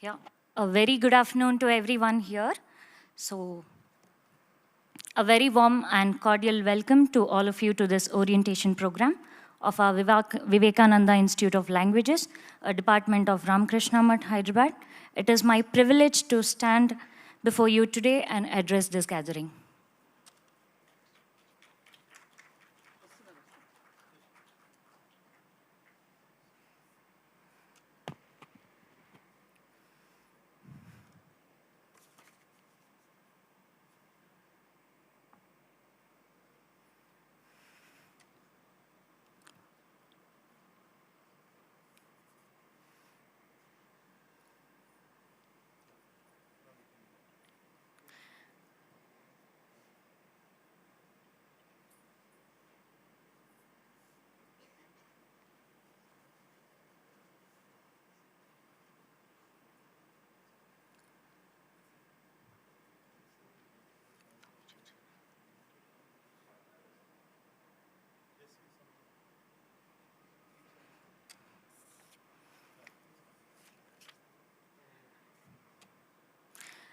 Yeah, a very good afternoon to everyone here. So, a very warm and cordial welcome to all of you to this orientation program of our Vivekananda Institute of Languages, a department of Ramakrishna Math, Hyderabad. It is my privilege to stand before you today and address this gathering.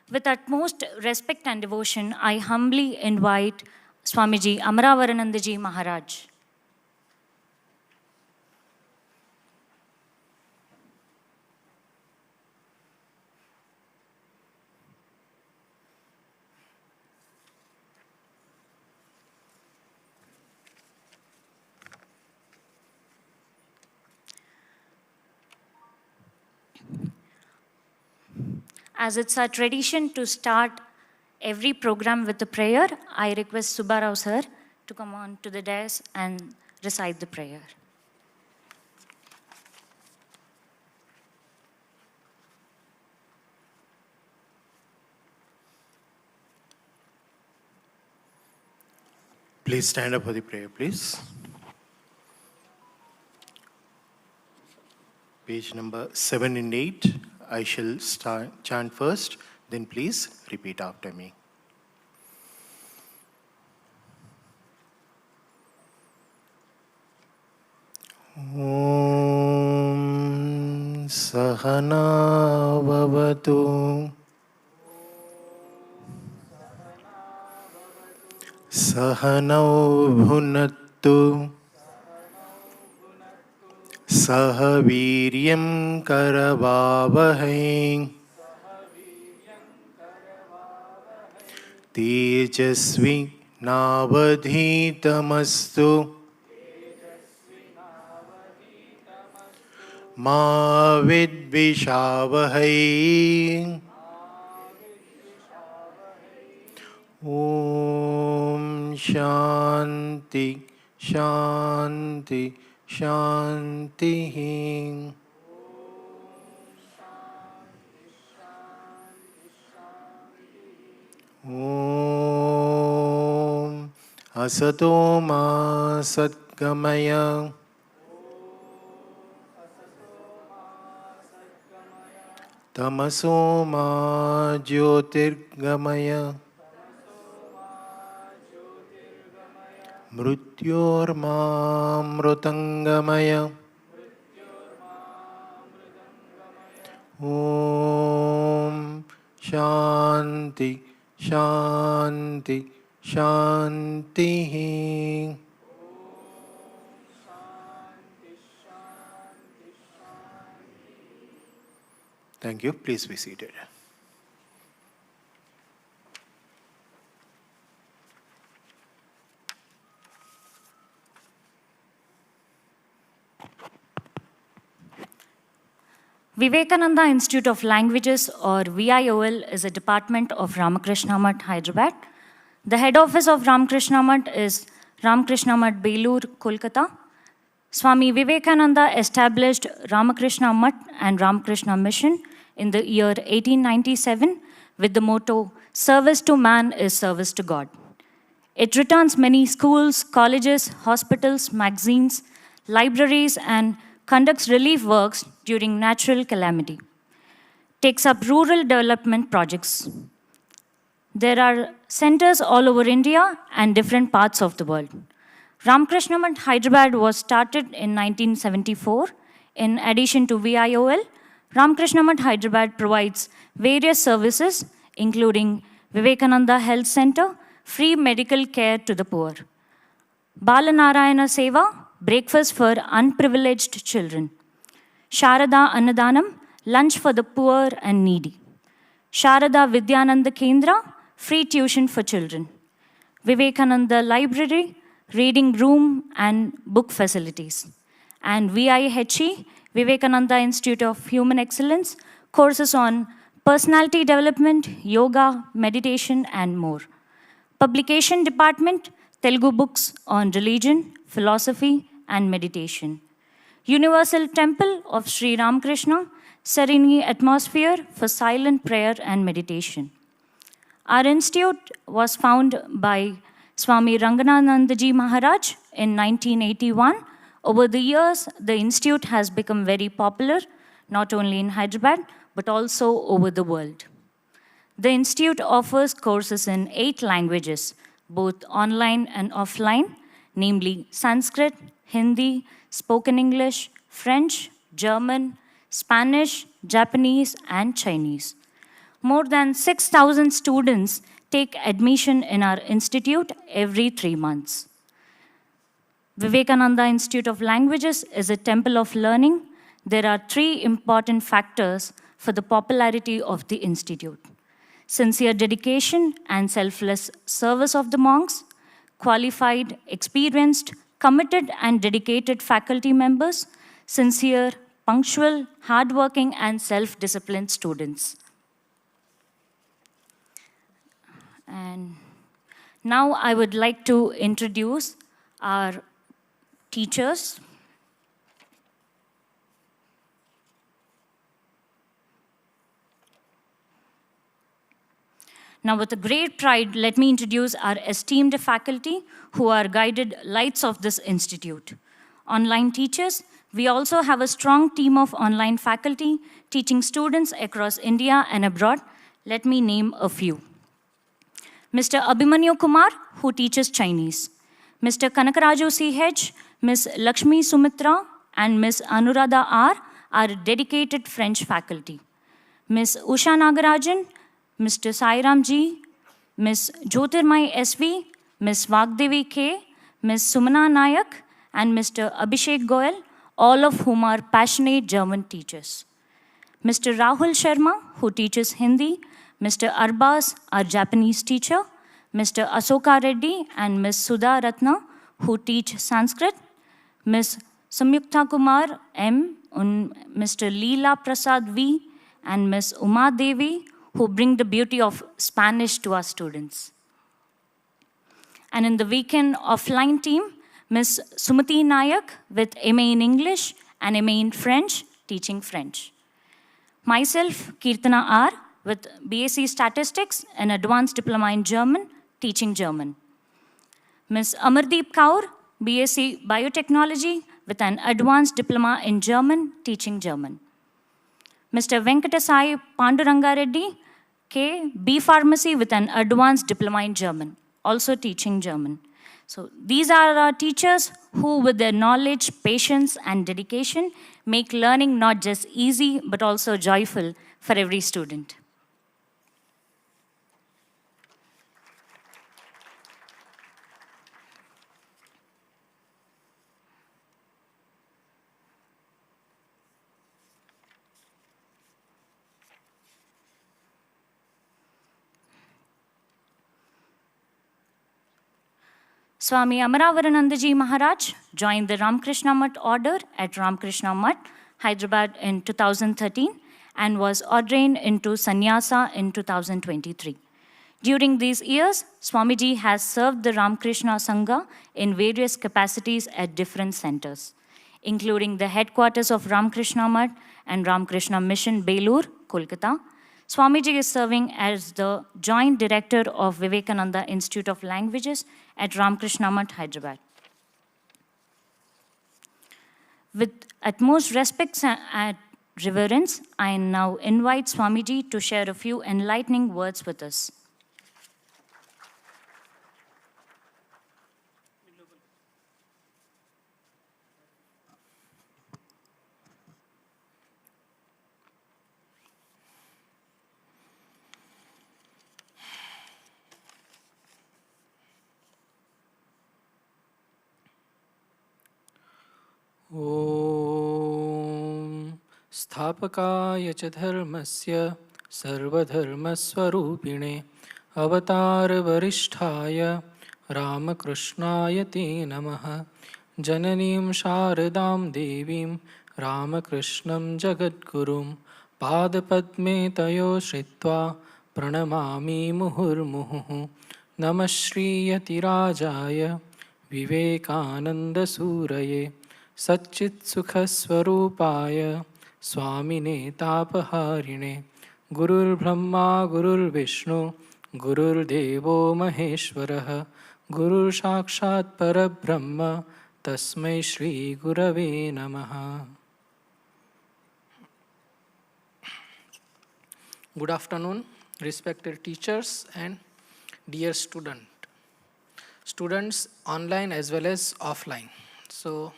With utmost respect and devotion, I humbly invite Swami G, Amravaraనంద Ji Maharaj. As it's our tradition to start every program with a prayer, I request Subbarao sir to come on to the dais and recite the prayer. Please stand up for the prayer, please. Page number 7 and 8. I shall chant first, then please repeat after me. Om Sahana Bhavatu Sahanau Bhunattu सह वीर्यं करवावहै तेजस्वी नावधीतमस्तु मा विद्विषावहै ॐ शान्ति शान्ति Shanti. Om Asato Ma Satgamaya Tamaso Ma Jyotirgamaya Mrityormamrutangamaya Om Shanti Shanti Shanti. Thank you. Please be seated. Vivekananda Institute of Languages, or VIOL, is a department of Ramakrishna Math, Hyderabad. The head office of Ramakrishna Math is Ramakrishna Math, Belur, Kolkata. Swami Vivekananda established Ramakrishna Math and Ramakrishna Mission in the year 1897 with the motto, "Service to man is service to God." It returns many schools, colleges, hospitals, magazines, libraries, and conducts relief works during natural calamity. Takes up rural development projects. There are centers all over India and different parts of the world. Ramakrishna Math Hyderabad was started in 1974. In addition to VIOL, Ramakrishna Math Hyderabad provides various services, including Vivekananda Health Center, free medical care to the poor. Balanarayana Seva, breakfast for unprivileged children. Sharada Annadanam, lunch for the poor and needy. Sharada Vidyananda Kendra, free tuition for children. Vivekananda Library, reading room and book facilities. And VIHE, Vivekananda Institute of Human Excellence, courses on personality development, yoga, meditation, and more. Publication department, Telugu books on religion, philosophy, and meditation. Universal Temple of Sri Ramakrishna, serene atmosphere for silent prayer and meditation. Our institute was founded by Swami Ranganathananda Ji Maharaj in 1981. Over the years, the institute has become very popular, not only in Hyderabad, but also over the world. The institute offers courses in 8 languages, both online and offline, namely Sanskrit, Hindi, spoken English, French, German, Spanish, Japanese, and Chinese. More than 6,000 students take admission in our institute every 3 months. Vivekananda Institute of Languages is a temple of learning. There are 3 important factors for the popularity of the institute: sincere dedication and selfless service of the monks, qualified, experienced, committed, and dedicated faculty members, sincere, punctual, hardworking, and self-disciplined students. And now I would like to introduce our teachers. Now, with a great pride, let me introduce our esteemed faculty who are guided lights of this institute. Online teachers, we also have a strong team of online faculty teaching students across India and abroad. Let me name a few. Mr. Abhimanyu Kumar, who teaches Chinese. Mr. Kanakaraju C.H., Ms. Lakshmi Sumitra, and Ms. Anuradha R. are dedicated French faculty. Ms. Usha Nagarajan, Mr. Sairam G, Ms. Jyotirmai S.V., Ms. Vagdevi K, Ms. Sumana Nayak, and Mr. Abhishek Goyal, all of whom are passionate German teachers. Mr. Rahul Sharma, who teaches Hindi, Mr. Arbaz, our Japanese teacher, Mr. Asoka Reddy and Ms. Sudha Ratna, who teach Sanskrit, Ms. Samyukta Kumar M, and Mr. Leela Prasad V, and Ms. Uma Devi, who bring the beauty of Spanish to our students. And in the weekend offline team, Ms. Sumati Nayak with MA in English and MA in French, teaching French. Myself, Kirtana R, with BSc Statistics and Advanced Diploma in German, teaching German. Ms. Amardeep Kaur, BSc Biotechnology with an Advanced Diploma in German, teaching German. Mr. Venkatasai Panduranga Reddy, K, B Pharmacy with an Advanced Diploma in German, also teaching German. So these are our teachers who, with their knowledge, patience, and dedication, make learning not just easy, but also joyful for every student. Swami Amaravarananda Ji Maharaj joined the Ramakrishna Math order at Ramakrishna Math, Hyderabad in 2013 and was ordained into sannyasa in 2023. During these years, Swami Ji has served the Ramakrishna Sangha in various capacities at different centers, including the headquarters of Ramakrishna Math and Ramakrishna Mission, Belur, Kolkata, Swami G is serving as the Joint Director of Vivekananda Institute of Languages at Ramakrishna Math, Hyderabad. With utmost respect and reverence, I now invite Swami Ji to share a few enlightening words with us. ॐ स्थापकाय च धर्मस्य सर्वधर्मस्वरूपिणे अवतारवरिष्ठाय रामकृष्णाय ते नमः। जननीं शारदां देवीं रामकृष्णं जगद्गुरुं पादपद्मे तयो श्रित्वा प्रणमामि मुहुर्मुहुः। नमः श्रीयतिराजाय विवेकानन्दसूरये सच्चित्सुखस्वरूपाय स्वामिने तापहारिणे गुरुर्ब्रह्मा गुरुर्विष्णु गुरुर्देवो महेश्वरः गुरुर्साक्षात् परब्रह्म तस्मै श्रीगुरवे नमः। Good afternoon, respected teachers and dear students online as well as offline. So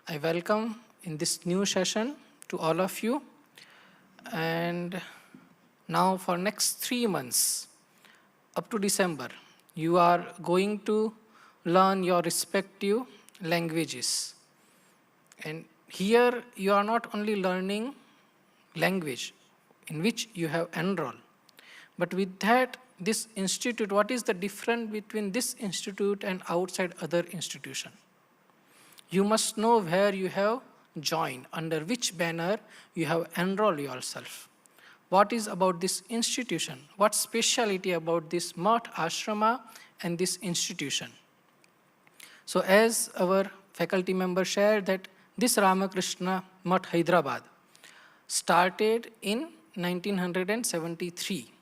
I welcome in this new session to all of you, and now for next 3 months up to December you are going to learn your respective languages, and here you are not only learning language in which you have enrolled, but with that this institute, what is the difference between this institute and outside other institution? You must know where you have joined, under which banner you have enrolled yourself. What is about this institution? What speciality about this Math Ashrama and this institution? So as our faculty member shared that this Ramakrishna Math Hyderabad started in 1973.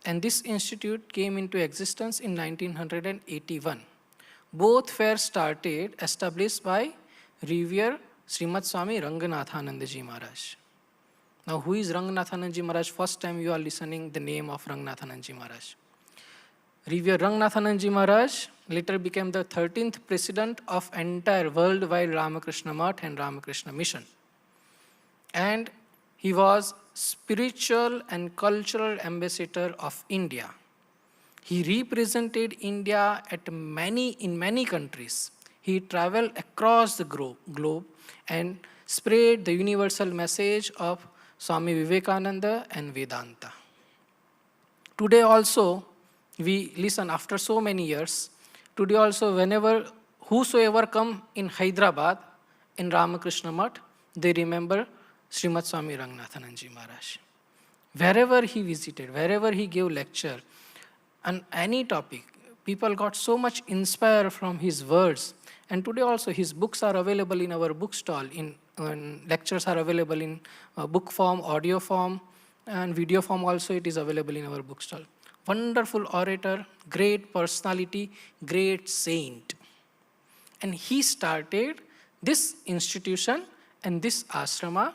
And this institute came into existence in 1981. Both were established by Revered Srimad Swami Ranganathananda Ji Maharaj. Now, who is Ranganathananda Ji Maharaj? First time you are listening the name of Ranganathananda Ji Maharaj. Revered Ranganathananda Ji Maharaj later became the 13th president of entire worldwide Ramakrishna Math and Ramakrishna Mission. And he was spiritual and cultural ambassador of India. He represented India in many countries. He traveled across the globe and spread the universal message of Swami Vivekananda and Vedanta. Today also, we listen after so many years. Today also, whosoever come in Hyderabad, in Ramakrishna Math, they remember Srimad Swami Ranganathananda Ji Maharaj. Wherever he visited, wherever he gave lecture, on any topic, people got so much inspired from his words. And today also his books are available in our bookstall, lectures are available in book form, audio form, and video form also it is available in our bookstall. Wonderful orator, great personality, great saint. And he started this institution and this ashrama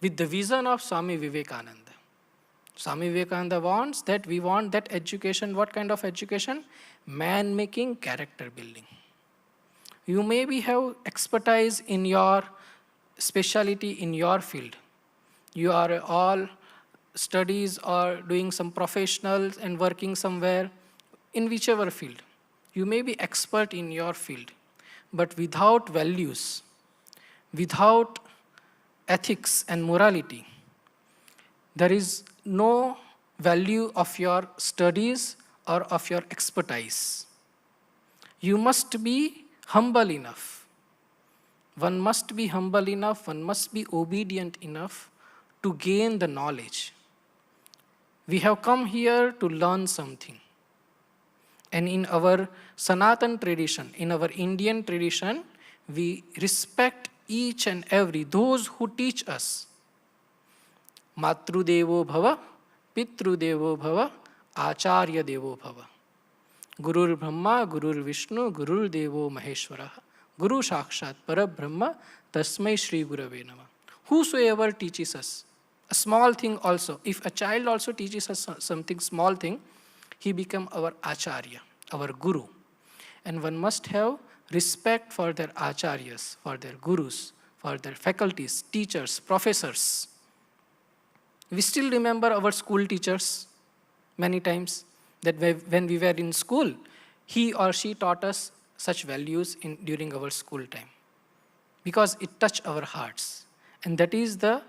with the vision of Swami Vivekananda. Swami Vivekananda wants that we want that education. What kind of education? Man-making, character building. You maybe have expertise in your specialty in your field. You are all studies or doing some professionals and working somewhere in whichever field. You may be expert in your field, but without values, without ethics and morality, there is no value of your studies or of your expertise. You must be humble enough. One must be humble enough, one must be obedient enough to gain the knowledge. We have come here to learn something. And in our Sanatan tradition, in our Indian tradition, we respect each and every, those who teach us. Matru Devo Bhava, Pitru Devo Bhava, Acharya Devo Bhava. Gurur Brahma, Gurur Vishnu, Gurur Devo Maheshwara. Guru Sakshat Parabrahma, Tasmai Shri Gurave Namah. Whosoever teaches us a small thing also, if a child also teaches us something small thing, he become our Acharya, our Guru. And one must have respect for their Acharyas, for their Gurus, for their faculties, teachers, professors. We still remember our school teachers many times, that when we were in school, he or she taught us such values during our school time, because it touched our hearts. And that is the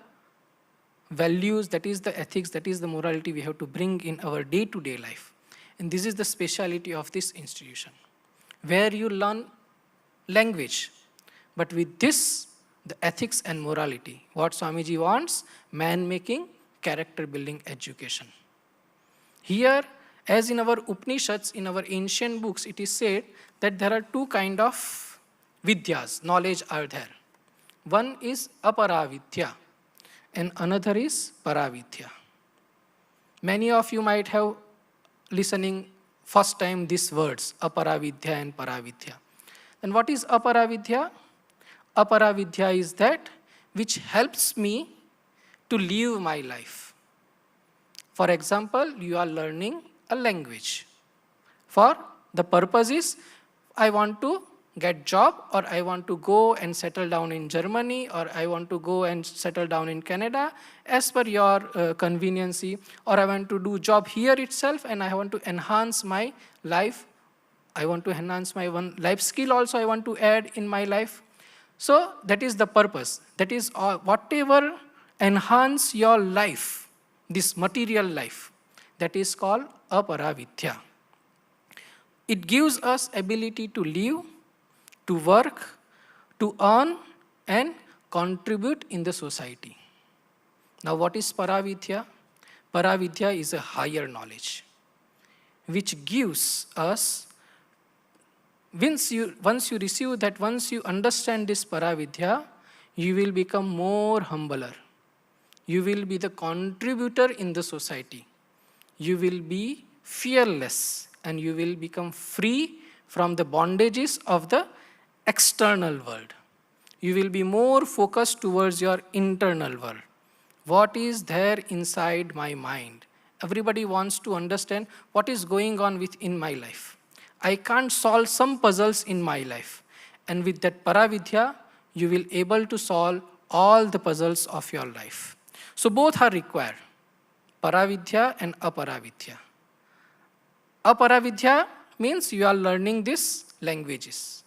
values, that is the ethics, that is the morality we have to bring in our day-to-day life. And this is the speciality of this institution, where you learn language, but with this, the ethics and morality. What Swami G wants, man-making, character-building education. Here, as in our Upanishads, in our ancient books, it is said that there are two kinds of vidyas, knowledge are there. One is aparavidya, and another is paravidya. Many of you might have listening first time these words, aparavidya and paravidya. And what is aparavidya? Aparavidya is that which helps me to live my life. For example, you are learning a language. For the purpose is, I want to get job, or I want to go and settle down in Germany, or I want to go and settle down in Canada, as per your conveniency, or I want to do job here itself, and I want to enhance my life. I want to enhance my one life skill also I want to add in my life. So that is the purpose. That is whatever enhance your life, this material life, that is called aparavidya. It gives us ability to live, to work, to earn, and contribute in the society. Now what is paravidya? Paravidya is a higher knowledge, which gives us, once you receive that, once you understand this paravidya, you will become more humbler. You will be the contributor in the society. You will be fearless, and you will become free from the bondages of the external world. You will be more focused towards your internal world. What is there inside my mind? Everybody wants to understand what is going on within my life. I can't solve some puzzles in my life. And with that paravidya, you will able to solve all the puzzles of your life. So both are required, paravidya and aparavidya. Aparavidya means you are learning these languages.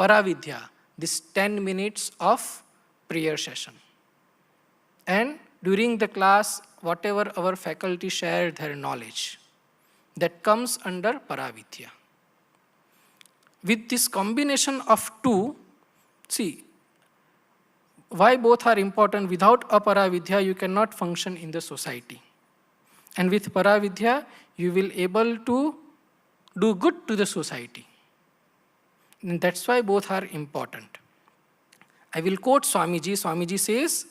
Paravidya, this 10 minutes of prayer session. And during the class, whatever our faculty share their knowledge, that comes under paravidya. With this combination of two, see, why both are important? Without aparavidya, you cannot function in the society. And with paravidya, you will able to do good to the society. And that's why both are important. I will quote Swami G. Swami Ji says,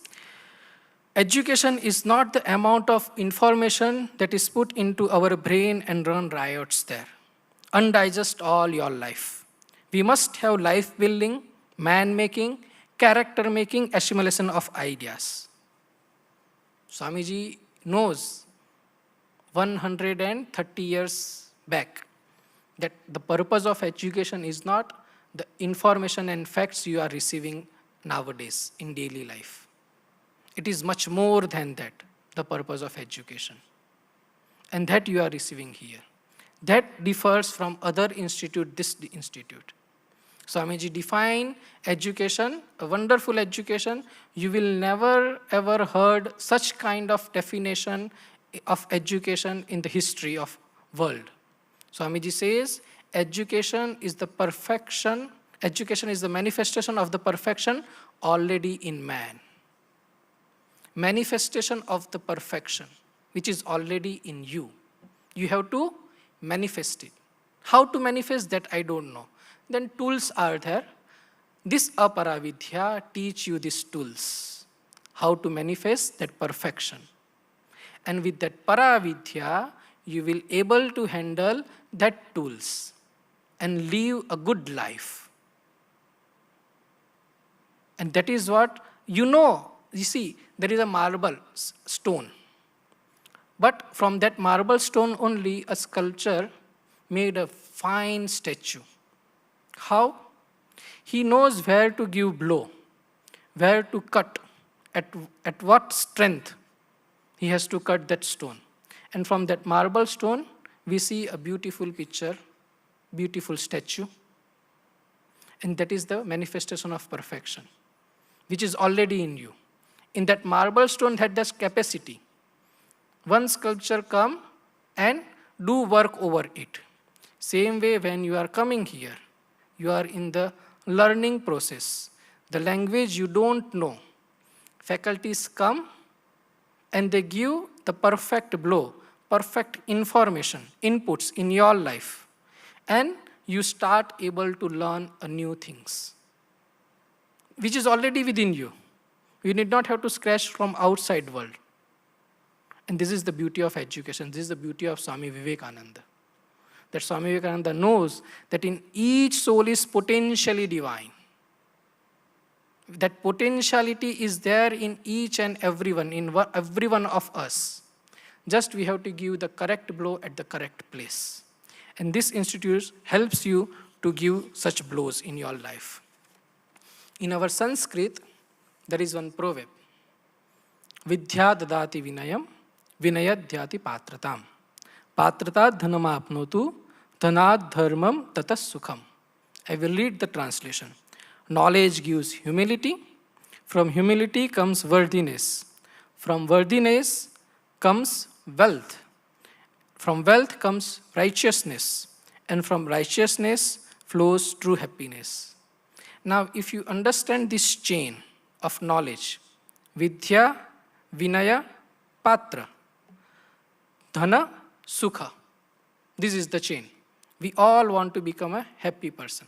education is not the amount of information that is put into our brain and run riots there. Undigest all your life. We must have life building, man making, character making, assimilation of ideas. Swami Ji knows 130 years back that the purpose of education is not the information and facts you are receiving nowadays in daily life. It is much more than that, the purpose of education. And that you are receiving here. That differs from other institute, this institute. Swamiji defined education, a wonderful education. You will never ever heard such kind of definition of education in the history of world. Swamiji says, education is the perfection, education is the manifestation of the perfection already in man. Manifestation of the perfection, which is already in you. You have to manifest it. How to manifest that, I don't know. Then tools are there. This aparavidya teach you these tools. How to manifest that perfection. And with that Paravidya, you will able to handle that tools and live a good life. And that is what you know. You see, there is a marble stone. But from that marble stone only, a sculptor made a fine statue. How? He knows where to give blow, where to cut, at what strength he has to cut that stone. And from that marble stone, we see a beautiful picture, beautiful statue. And that is the manifestation of perfection, which is already in you. In that marble stone had this capacity. One sculpture come and do work over it. Same way when you are coming here, you are in the learning process. The language you don't know. Faculties come and they give the perfect blow, perfect information, inputs in your life. And you start able to learn new things, which is already within you. You need not have to scratch from outside world. And this is the beauty of education. This is the beauty of Swami Vivekananda. That Swami Vivekananda knows that in each soul is potentially divine. That potentiality is there in each and everyone, in every one of us. Just we have to give the correct blow at the correct place. And this institute helps you to give such blows in your life. In our Sanskrit, there is one proverb. Vidya dadati vinayam, vinayad dhyati patratam. Patrata dhanam apnotu, dhanad dharmam tatas sukham. I will read the translation. Knowledge gives humility. From humility comes worthiness. From worthiness comes wealth. From wealth comes righteousness. And from righteousness flows true happiness. Now, if you understand this chain of knowledge, Vidya, Vinaya, Patra, Dhana, Sukha. This is the chain. We all want to become a happy person,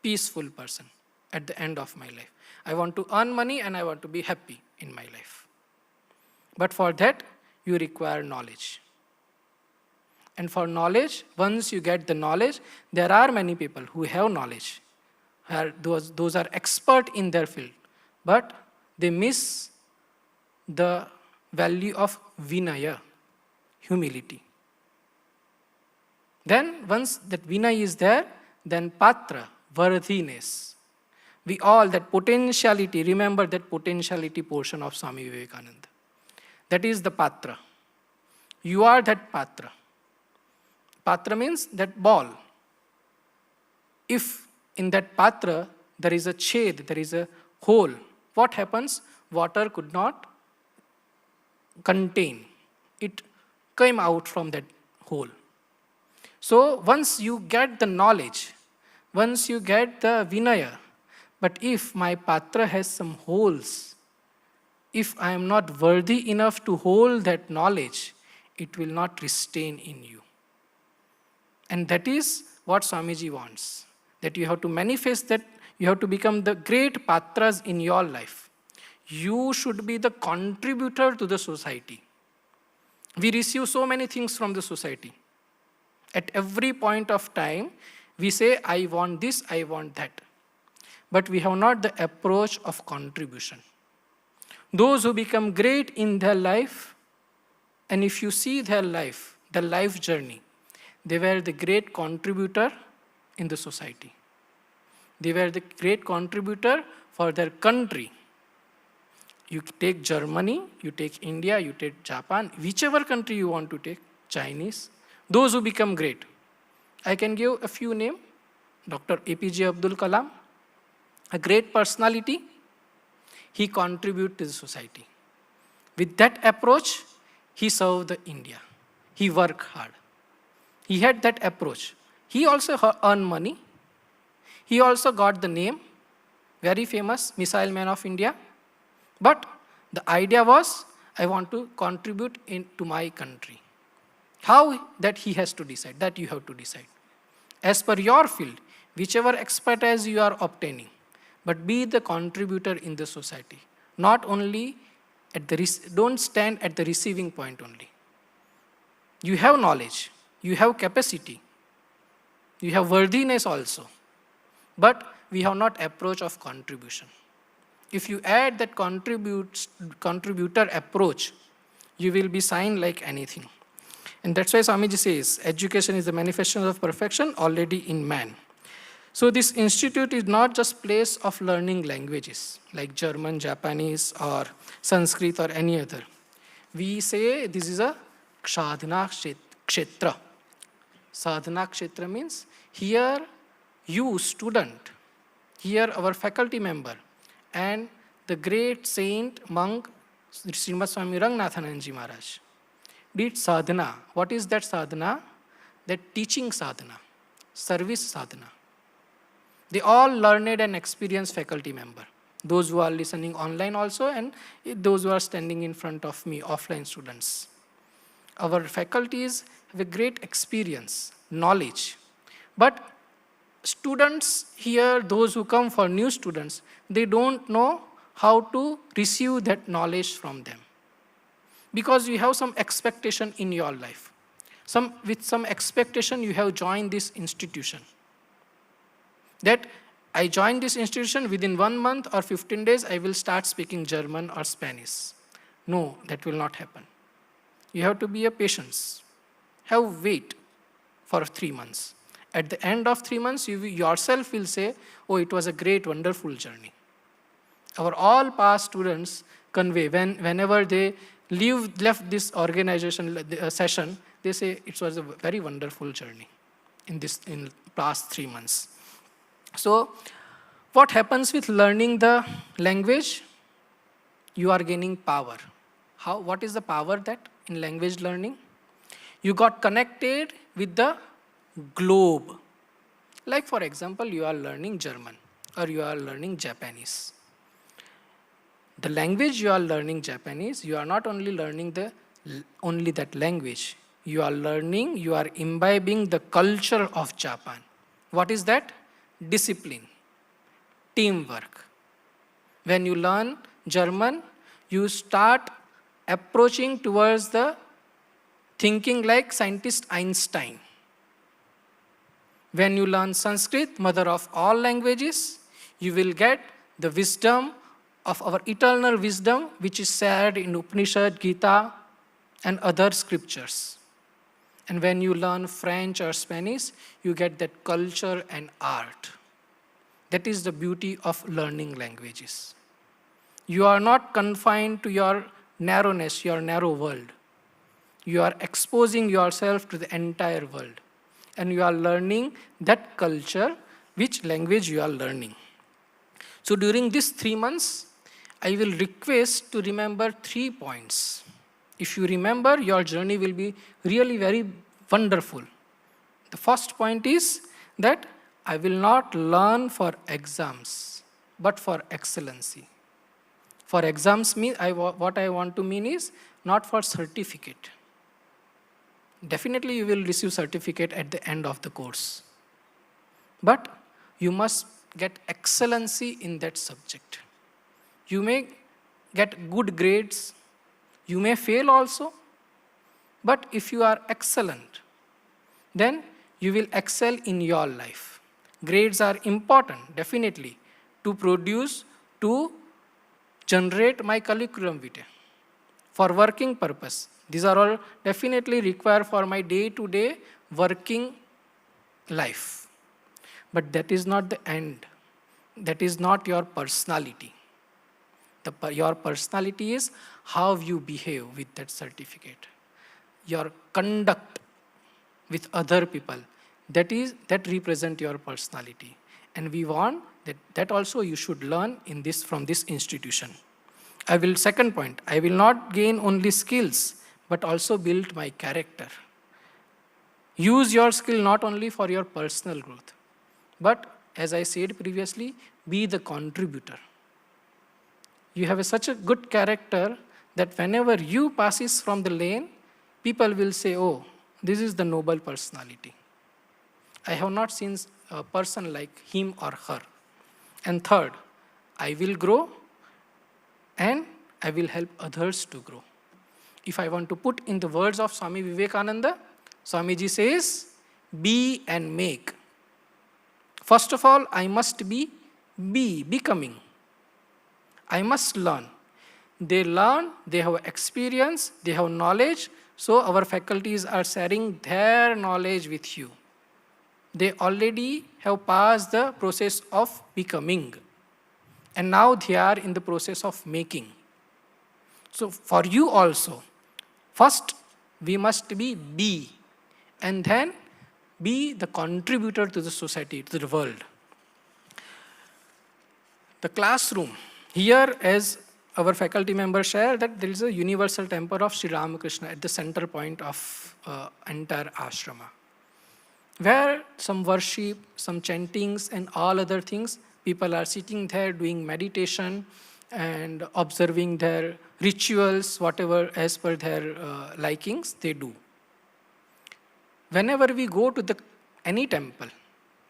peaceful person at the end of my life. I want to earn money and I want to be happy in my life. But for that, you require knowledge. And for knowledge, once you get the knowledge, there are many people who have knowledge. Those are expert in their field. But they miss the value of Vinaya, humility. Then once that Vinaya is there, then Patra, worthiness. We all, that potentiality, remember that potentiality portion of Swami Vivekananda. That is the Patra. You are that Patra. Patra means that ball. If in that Patra there is a chhed, there is a hole, what happens? Water could not contain. It came out from that hole. So once you get the knowledge, once you get the Vinaya, but if my Patra has some holes, if I am not worthy enough to hold that knowledge, it will not retain in you. And that is what Swami G wants. That you have to manifest that, you have to become the great Patras in your life. You should be the contributor to the society. We receive so many things from the society. At every point of time, we say, I want this, I want that. But we have not the approach of contribution. Those who become great in their life, and if you see their life journey, they were the great contributor in the society. They were the great contributor for their country. You take Germany, you take India, you take Japan, whichever country you want to take, Chinese, those who become great. I can give a few names. Dr. APJ Abdul Kalam, a great personality, he contributed to the society. With that approach, he served India. He worked hard. He had that approach. He also earned money. He also got the name, very famous, Missile Man of India. But the idea was, I want to contribute to my country. How? That he has to decide, that you have to decide. As per your field, whichever expertise you are obtaining, but be the contributor in the society. Not only don't stand at the receiving point only. You have knowledge, you have capacity, you have worthiness also, but we have not approach of contribution. If you add that contributor approach, you will be signed like anything. And that's why Swami G says, education is the manifestation of perfection already in man. So this institute is not just place of learning languages like German, Japanese, or Sanskrit or any other. We say this is a sadhana kshetra. Sadhana kshetra means here you, student, here our faculty member, and the great saint monk Srimad Swami Rangnathananji Maharaj did sadhana. What is that sadhana? That teaching sadhana, service sadhana. They all learned and experienced faculty member. Those who are listening online also, and those who are standing in front of me, offline students. Our faculties have a great experience, knowledge. But students here, those who come for new students, they don't know how to receive that knowledge from them. Because you have some expectation in your life. With some expectation, you have joined this institution. That I joined this institution, within 1 month or 15 days, I will start speaking German or Spanish. No, that will not happen. You have to be a patience. Have wait for 3 months. At the end of 3 months, you yourself will say, oh, it was a great, wonderful journey. Our all past students convey, whenever they left this organization session, they say it was a very wonderful journey in past 3 months. So, what happens with learning the language? You are gaining power. What is the power that in language learning? You got connected with the globe. Like for example, you are learning German or you are learning Japanese. The language you are learning Japanese, you are not only learning only that language. You are imbibing the culture of Japan. What is that? Discipline, teamwork. When you learn German, you start approaching towards the thinking like scientist Einstein. When you learn Sanskrit, mother of all languages, you will get the wisdom of our eternal wisdom, which is said in Upanishad, Gita, and other scriptures. And when you learn French or Spanish, you get that culture and art. That is the beauty of learning languages. You are not confined to your narrowness, your narrow world. You are exposing yourself to the entire world. And you are learning that culture, which language you are learning. So during these 3 months, I will request to remember 3 points. If you remember, your journey will be really very wonderful. The first point is that I will not learn for exams, but for excellency. For exams, what I want to mean is not for certificate. Definitely you will receive certificate at the end of the course. But you must get excellency in that subject. You may get good grades, you may fail also, but if you are excellent, then you will excel in your life. Grades are important, definitely, to generate my curriculum vitae for working purpose. These are all definitely required for my day-to-day working life. But that is not the end. That is not your personality. Your personality is how you behave with that certificate. Your conduct with other people, that represent your personality. And we want that also you should learn from this institution. Second point, I will not gain only skills, but also build my character. Use your skill not only for your personal growth, but as I said previously, be the contributor. You have such a good character that whenever you passes from the lane, people will say, oh, this is the noble personality. I have not seen a person like him or her. And third, I will grow and I will help others to grow. If I want to put in the words of Swami Vivekananda, Swami G says, be and make. First of all, I must becoming. I must learn. They learn, they have experience, they have knowledge, so our faculties are sharing their knowledge with you. They already have passed the process of becoming, and now they are in the process of making. So for you also, first we must be, and then be the contributor to the society, to the world. The classroom. Here, as our faculty members share, that there is a universal temple of Sri Ramakrishna at the center point of entire ashrama, where some worship, some chantings, and all other things, people are sitting there doing meditation and observing their rituals, whatever as per their likings, they do. Whenever we go to any temple,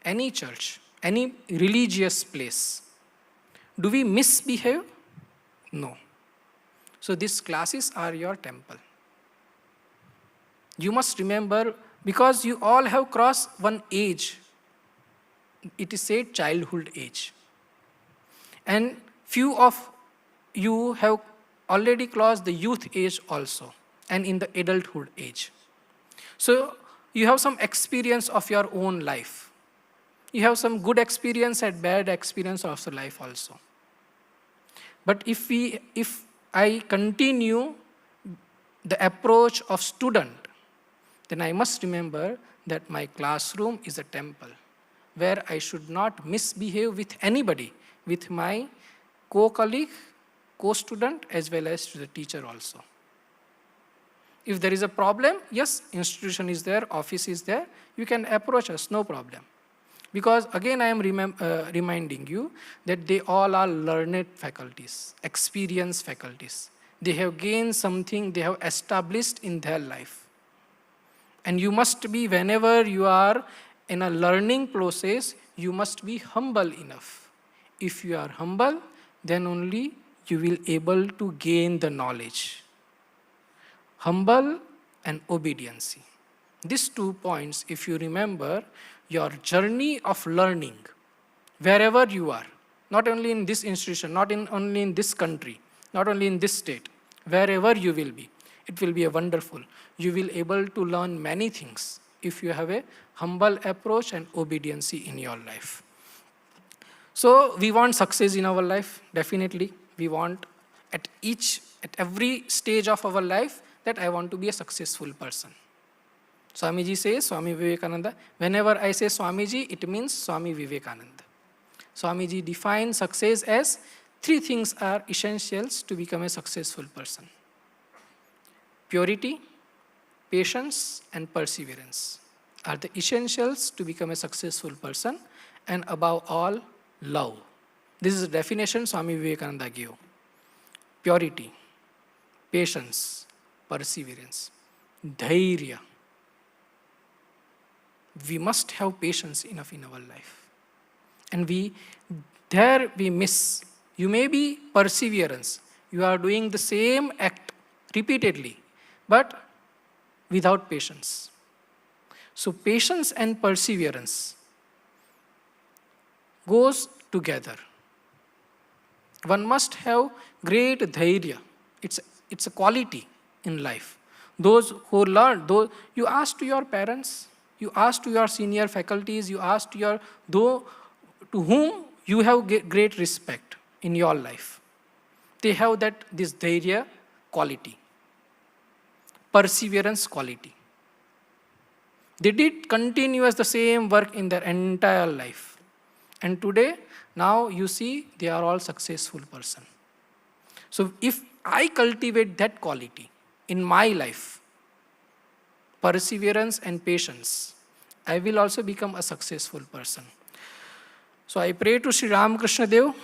any church, any religious place, do we misbehave? No. So these classes are your temple. You must remember, because you all have crossed one age. It is said childhood age. And few of you have already crossed the youth age also, and in the adulthood age. So you have some experience of your own life. You have some good experience and bad experience of the life also. But if I continue the approach of student, then I must remember that my classroom is a temple where I should not misbehave with anybody, with my co-colleague, co-student, as well as to the teacher also. If there is a problem, yes, institution is there, office is there, you can approach us, no problem. Because again, I am reminding you that they all are learned faculties, experienced faculties. They have gained something, they have established in their life. And you must be, whenever you are in a learning process, you must be humble enough. If you are humble, then only you will able to gain the knowledge. Humble and obedience. These 2 points, if you remember, your journey of learning, wherever you are, not only in this institution, not only in this country, not only in this state, wherever you will be, it will be a wonderful. You will able to learn many things if you have a humble approach and obedience in your life. So we want success in our life, definitely. We want at every stage of our life that I want to be a successful person. Swami Ji says, Swami Vivekananda, whenever I say Swami Ji, it means Swami Vivekananda. Swami Ji defines success as 3 things are essentials to become a successful person. Purity, patience, and perseverance are the essentials to become a successful person, and above all, love. This is the definition Swami Vivekananda gave. Purity, patience, perseverance, dhairya. We must have patience enough in our life. And we miss. You may be perseverance. You are doing the same act repeatedly, but without patience. So patience and perseverance goes together. One must have great dhairya. It's a quality in life. Those who learn, you ask to your parents, you ask to your senior faculties, you ask to whom you have great respect in your life. They have this dhairya quality, perseverance quality. They did continuous the same work in their entire life. And today, now you see, they are all successful person. So if I cultivate that quality in my life, perseverance and patience, I will also become a successful person. So I pray to Sri Ramakrishna Dev,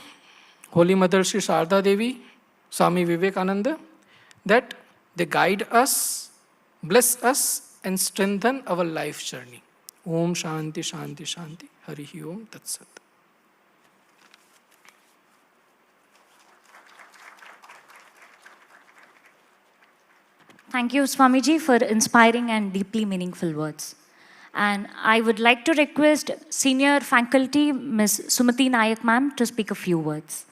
Holy Mother Sri Sharda Devi, Swami Vivekananda, that they guide us, bless us, and strengthen our life journey. Om Shanti Shanti Shanti. Harihi Om Tat Sat. Thank you, Swami G, for inspiring and deeply meaningful words. And I would like to request Senior Faculty, Ms. Sumati Nayak ma'am, to speak a few words.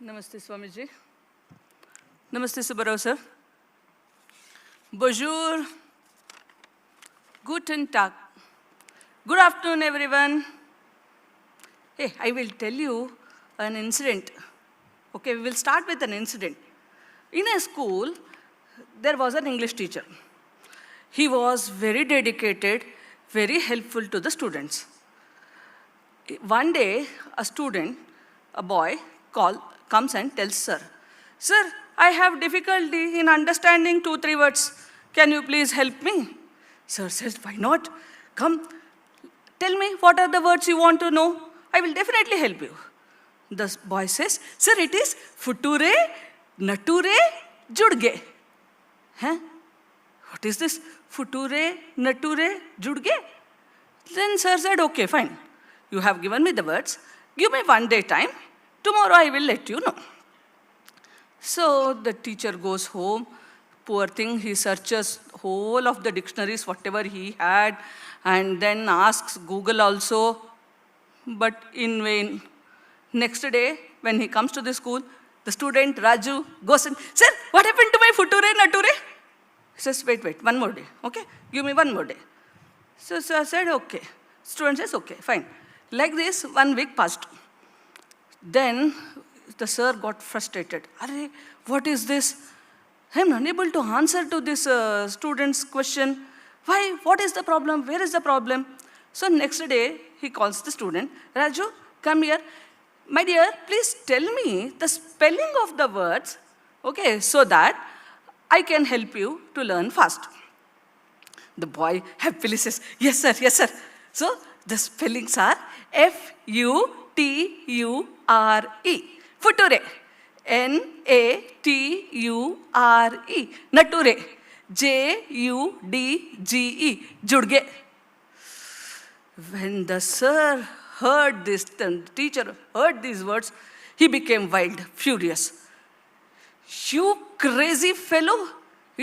Namaste, Swami G. Namaste, Subbarao sir. Bonjour. Guten Tag. Good afternoon, everyone. Hey, I will tell you an incident. Okay, we will start with an incident. In a school, there was an English teacher. He was very dedicated, very helpful to the students. One day, a boy, comes and tells sir, "Sir, I have difficulty in understanding 2-3 words. Can you please help me?" Sir says, "Why not? Come, tell me what are the words you want to know. I will definitely help you." The boy says, "Sir, it is future, nature, judge." Huh? What is this? Future, nature, judge? Then sir said, "Okay, fine. You have given me the words. Give me 1 day time. Tomorrow I will let you know." So the teacher goes home. Poor thing, he searches whole of the dictionaries, whatever he had, and then asks Google also, but in vain. Next day, when he comes to the school, the student Raju goes and, "Sir, what happened to my future, nature?" He says, wait, 1 more day. Okay, give me 1 more day. So sir said, okay. Student says, okay, fine. Like this, 1 week passed. Then the sir got frustrated. "Arey, what is this? I am unable to answer to this student's question. Why? What is the problem? Where is the problem?" So next day, he calls the student, "Raju, come here. My dear, please tell me the spelling of the words, okay, so that I can help you to learn fast." The boy happily says, "Yes, sir, yes, sir." So the spellings are Future, future, Nature, nature, Judge, judge. When the sir heard this, the teacher heard these words, he became wild, furious. "You crazy fellow,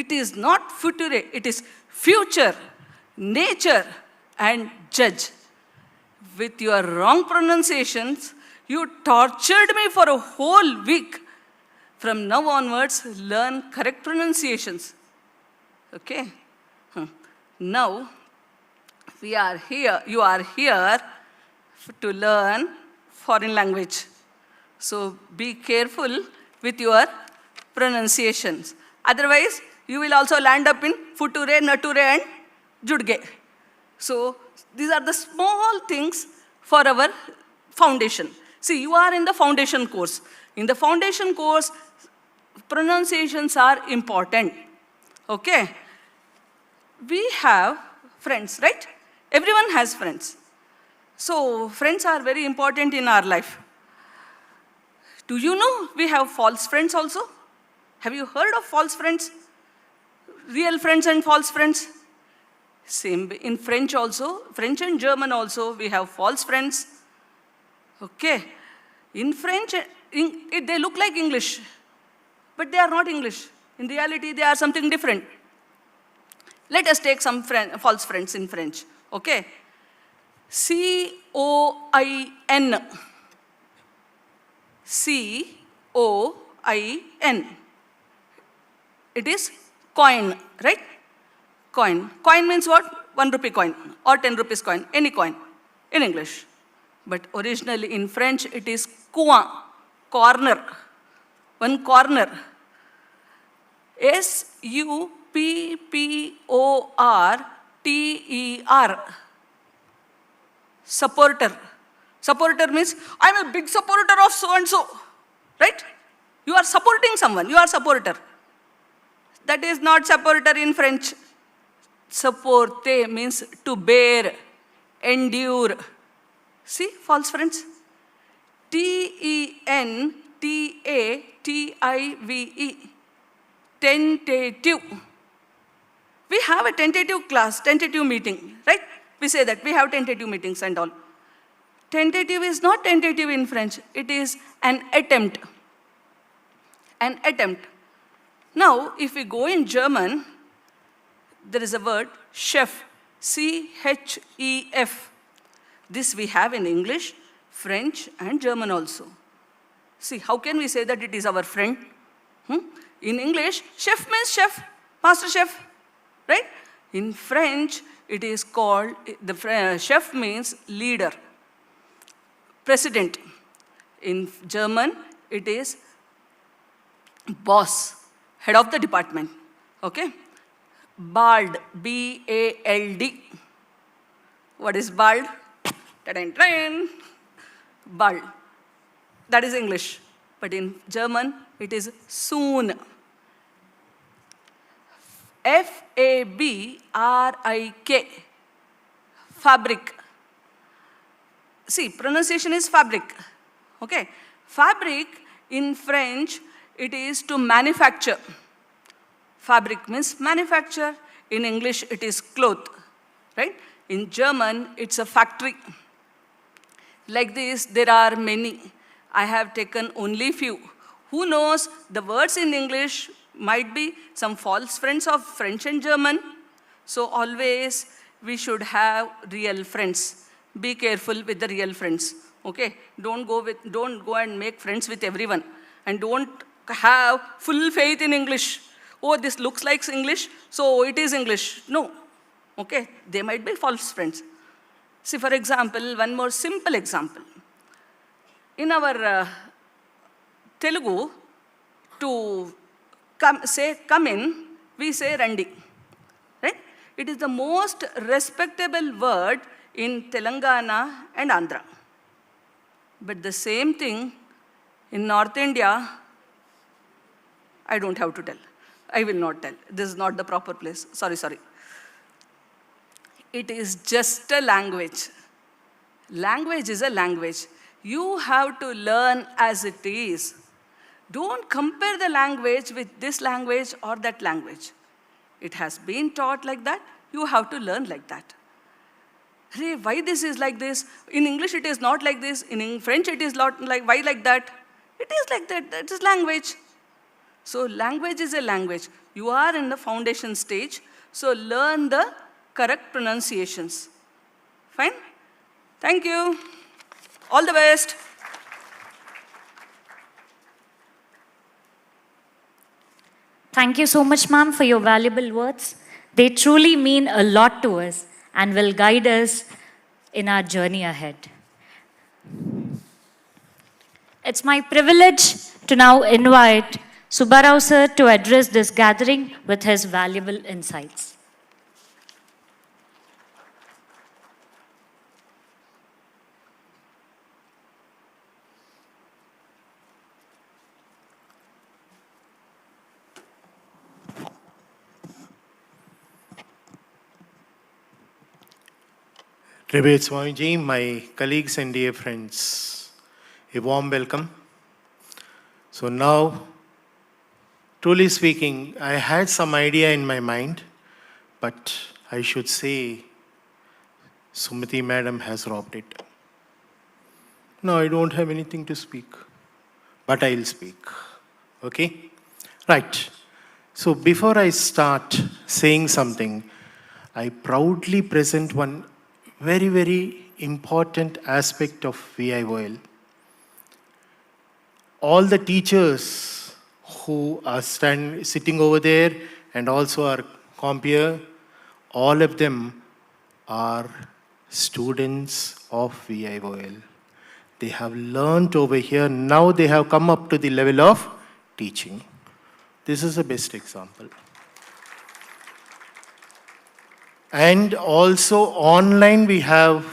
it is not future, it is future, nature, and judge. With your wrong pronunciations, you tortured me for a whole week. From now onwards, learn correct pronunciations." Okay? Now, you are here to learn foreign language. So be careful with your pronunciations. Otherwise, you will also land up in future, nature, and judge. So these are the small things for our foundation. See, you are in the foundation course. In the foundation course, pronunciations are important. Okay? We have friends, right? Everyone has friends. So friends are very important in our life. Do you know we have false friends also? Have you heard of false friends? Real friends and false friends? Same in French also, French and German also, we have false friends. Okay. In French, they look like English, but they are not English. In reality, they are something different. Let us take some false friends in French. Okay. C-O-I-N. C-O-I-N. It is coin, right? Coin. Coin means what? 1 rupee coin or 10 rupees coin, any coin in English. But originally in French, it is coin, corner, 1 corner. S-U-P-P-O-R-T-E-R. Supporter. Supporter means, I'm a big supporter of so-and-so, right? You are supporting someone, you are supporter. That is not supporter in French. Supporter means to bear, endure, See, false friends. Tentative. Tentative. We have a tentative class, tentative meeting, right? We say that we have tentative meetings and all. Tentative is not tentative in French. It is an attempt. An attempt. Now, if we go in German, there is a word, chef, C-H-E-F. This we have in English, French, and German also. See, how can we say that it is our friend? In English, chef means chef, master chef, right? In French, it is called, chef means leader, president. In German, it is boss, head of the department, okay? Bald, B-A-L-D. What is bald? Ta-da-da-da. Bald. That is English. But in German, it is soon. F-A-B-R-I-K. Fabric. See, pronunciation is fabric. Okay? Fabric in French, it is to manufacture. Fabric means manufacture. In English, it is cloth. Right? In German, it's a factory. Like this, there are many. I have taken only few. Who knows, the words in English might be some false friends of French and German. So always we should have real friends. Be careful with the real friends. Okay? Don't go and make friends with everyone. And don't have full faith in English. Oh, this looks like English, so it is English. No. Okay? They might be false friends. See, for example, one more simple example. In our Telugu, to come in, we say Randi. Right? It is the most respectable word in Telangana and Andhra. But the same thing in North India, I don't have to tell. I will not tell. This is not the proper place. Sorry. It is just a language. Language is a language. You have to learn as it is. Don't compare the language with this language or that language. It has been taught like that. You have to learn like that. Hey, why this is like this? In English, it is not like this. In French, it is not like, why like that? It is like that. That is language. So language is a language. You are in the foundation stage. So learn the correct pronunciations. Fine? Thank you. All the best. Thank you so much, ma'am, for your valuable words. They truly mean a lot to us and will guide us in our journey ahead. It's my privilege to now invite Subbarao sir to address this gathering with his valuable insights. Revered Swami G, my colleagues and dear friends, a warm welcome. So now, truly speaking, I had some idea in my mind, but I should say Sumati madam has robbed it. No, I don't have anything to speak, but I'll speak. Okay? Right. So before I start saying something, I proudly present one very, very important aspect of VIOL. All the teachers who are sitting over there and also our compeer, all of them are students of VIOL. They have learned over here. Now they have come up to the level of teaching. This is the best example. And also online we have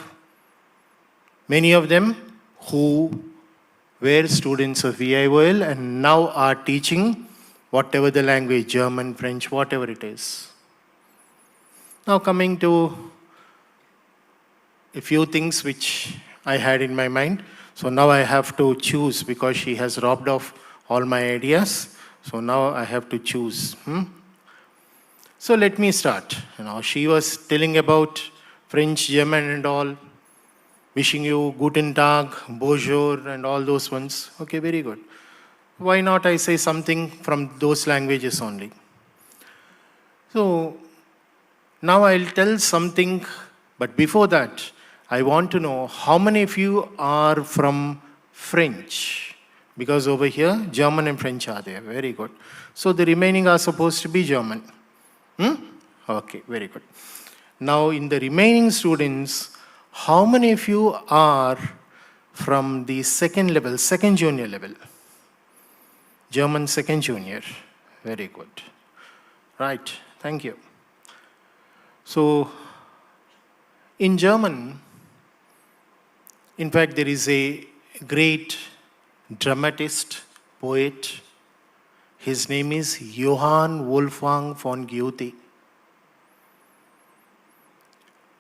many of them who were students of VIOL and now are teaching whatever the language, German, French, whatever it is. Now coming to a few things which I had in my mind. So now I have to choose because she has robbed off all my ideas. So now I have to choose. So let me start. She was telling about French, German and all, wishing you Guten Tag, Bonjour and all those ones. Okay, very good. Why not I say something from those languages only? So now I'll tell something, but before that, I want to know how many of you are from French? Because over here, German and French are there. Very good. So the remaining are supposed to be German. Okay, very good. Now in the remaining students, how many of you are from the second level, second junior level? German second junior. Very good. Right, thank you. So, in German, in fact, there is a great dramatist, poet. His name is Johann Wolfgang von Goethe.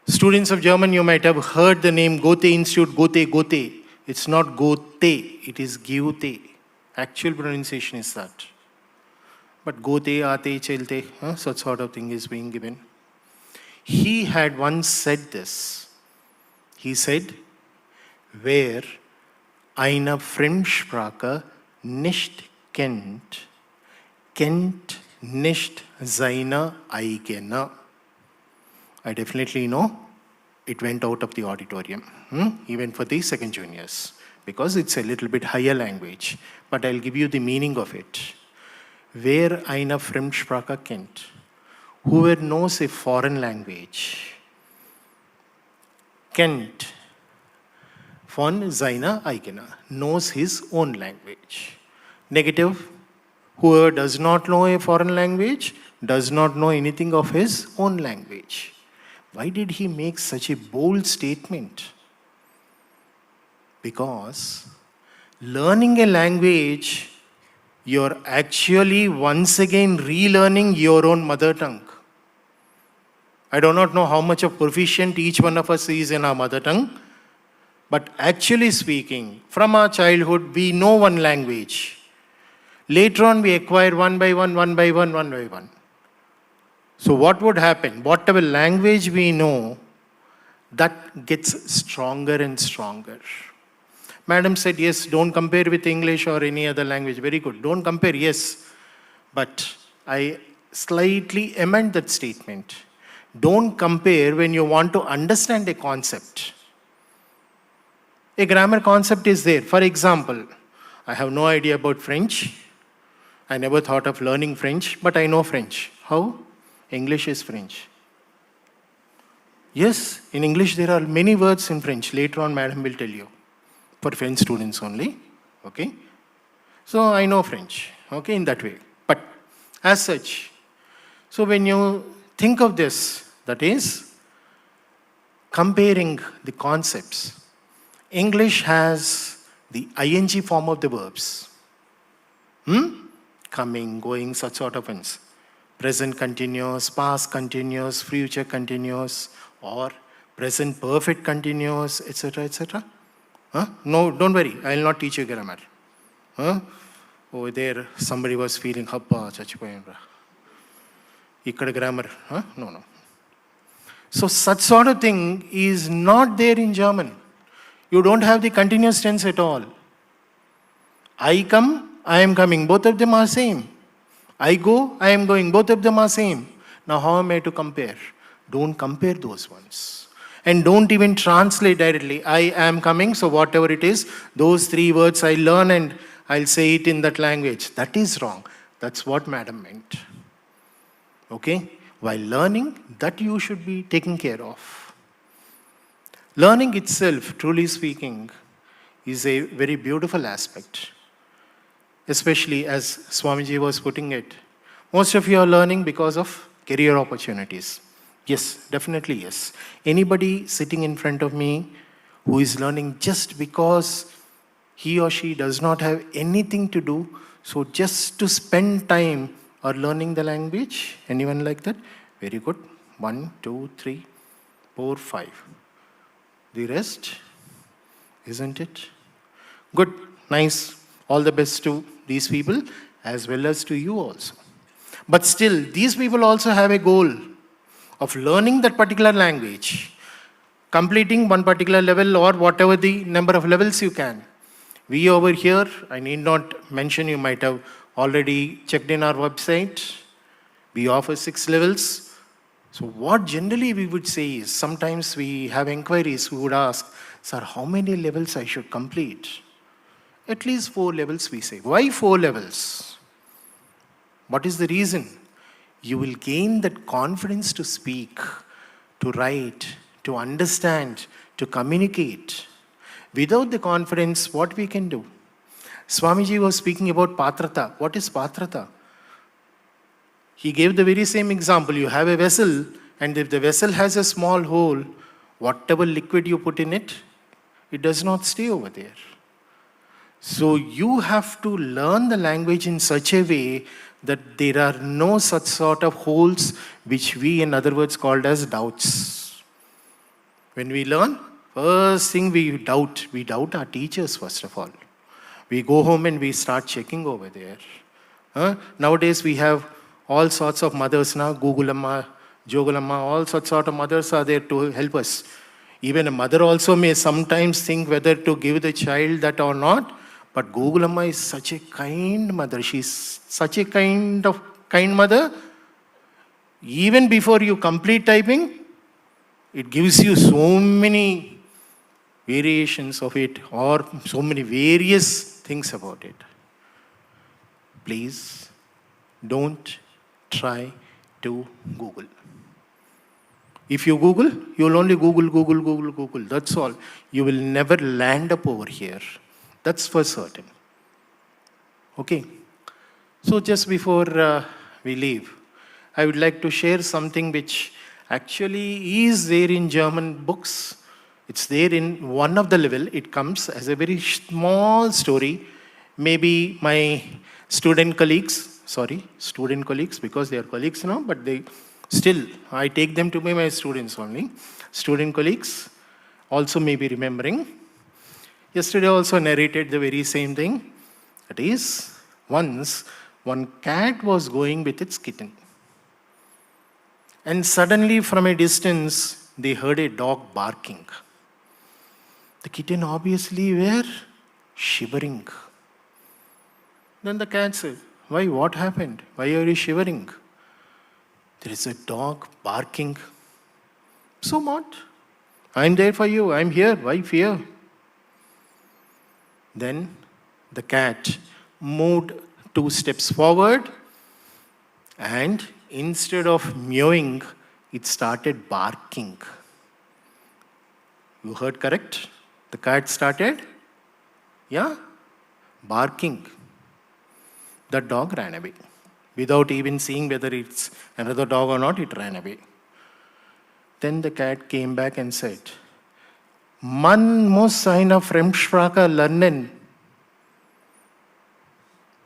Students of German, you might have heard the name Goethe Institute, Goethe. It's not Goethe, it is Goethe. Actual pronunciation is that. But Goethe, Ate, Chelte, such sort of thing is being given. He had once said this. He said, wer eine Fremdsprache nicht kennt, kennt nicht seine eigene. I definitely know it went out of the auditorium, even for the second juniors, because it's a little bit higher language. But I'll give you the meaning of it. Wer eine Fremdsprache kennt, whoever knows a foreign language, kennt von seiner eigene, knows his own language. Negative, whoever does not know a foreign language, does not know anything of his own language. Why did he make such a bold statement? Because learning a language, you're actually once again relearning your own mother tongue. I do not know how much of proficient each one of us is in our mother tongue, but actually speaking, from our childhood, we know one language. Later on, we acquire one by one. So what would happen? Whatever language we know, that gets stronger and stronger. Madam said, yes, don't compare with English or any other language. Very good. Don't compare, yes. But I slightly amend that statement. Don't compare when you want to understand a concept. A grammar concept is there. For example, I have no idea about French. I never thought of learning French, but I know French. How? English is French. Yes, in English there are many words in French. Later on, madam will tell you. For French students only. Okay? So I know French. Okay, in that way. But as such, so when you think of this, that is comparing the concepts. English has the ing form of the verbs. Coming, going, such sort of things. Present continuous, past continuous, future continuous, or present perfect continuous, etc., etc. No, don't worry, I will not teach you grammar. Over there, somebody was feeling, Happa, chachipoyindra. Ikkada grammar, no. So such sort of thing is not there in German. You don't have the continuous tense at all. I come, I am coming, both of them are same. I go, I am going, both of them are same. Now how am I to compare? Don't compare those ones. And don't even translate directly. I am coming, so whatever it is, those three words I learn and I'll say it in that language. That is wrong. That's what madam meant. Okay? While learning, that you should be taking care of. Learning itself, truly speaking, is a very beautiful aspect. Especially as Swami G was putting it. Most of you are learning because of career opportunities. Yes, definitely yes. Anybody sitting in front of me who is learning just because he or she does not have anything to do, so just to spend time or learning the language? Anyone like that? Very good. 1, 2, 3, 4, 5. The rest? isn't it? Good, nice. All the best to these people as well as to you also. But still, these people also have a goal of learning that particular language, completing one particular level or whatever the number of levels you can. We over here, I need not mention, you might have already checked in our website. We offer 6 levels. So what generally we would say is, sometimes we have inquiries, we would ask, sir, how many levels I should complete? At least 4 levels we say. Why 4 levels? What is the reason? You will gain that confidence to speak, to write, to understand, to communicate. Without the confidence, what we can do? Swami G was speaking about patrata. What is patrata? He gave the very same example. You have a vessel, and if the vessel has a small hole, whatever liquid you put in it, it does not stay over there. So you have to learn the language in such a way that there are no such sort of holes which we, in other words, called as doubts. When we learn, first thing we doubt our teachers first of all. We go home and we start checking over there. Nowadays we have all sorts of mothers now, Google Amma, Jogul Amma, all sorts of mothers are there to help us. Even a mother also may sometimes think whether to give the child that or not, but Google Amma is such a kind mother. She's such a kind mother. Even before you complete typing, it gives you so many variations of it or so many various things about it. Please don't try to Google. If you Google, you will only Google. That's all. You will never land up over here. That's for certain. Okay. So just before we leave, I would like to share something which actually is there in German books. It's there in one of the level. It comes as a very small story. Maybe my student colleagues, because they are colleagues now, but they still, I take them to be my students only. Student colleagues also may be remembering. Yesterday also narrated the very same thing. That is, once one cat was going with its kitten. And suddenly from a distance, they heard a dog barking. The kitten obviously were shivering. Then the cat said, why, what happened? Why are you shivering? There is a dog barking. So what? I'm there for you. I'm here. Why fear? Then the cat moved 2 steps forward, and instead of mewing, it started barking. You heard correct? The cat started, barking. The dog ran away. Without even seeing whether it's another dog or not, it ran away. Then the cat came back and said, Man muss eine Fremdsprache lernen.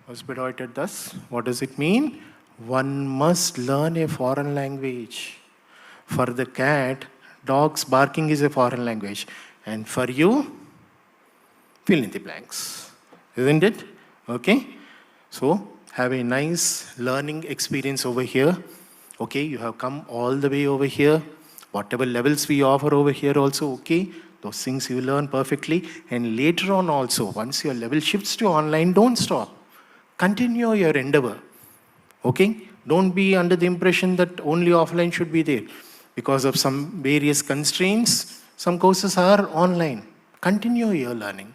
Was bedeutet das? What does it mean? One must learn a foreign language. For the cat, dog's barking is a foreign language. And for you, fill in the blanks. Isn't it? Okay? So, have a nice learning experience over here. Okay, you have come all the way over here. Whatever levels we offer over here also, okay? Those things you learn perfectly. And later on also, once your level shifts to online, don't stop. Continue your endeavor. Okay? Don't be under the impression that only offline should be there. Because of some various constraints, some courses are online. Continue your learning.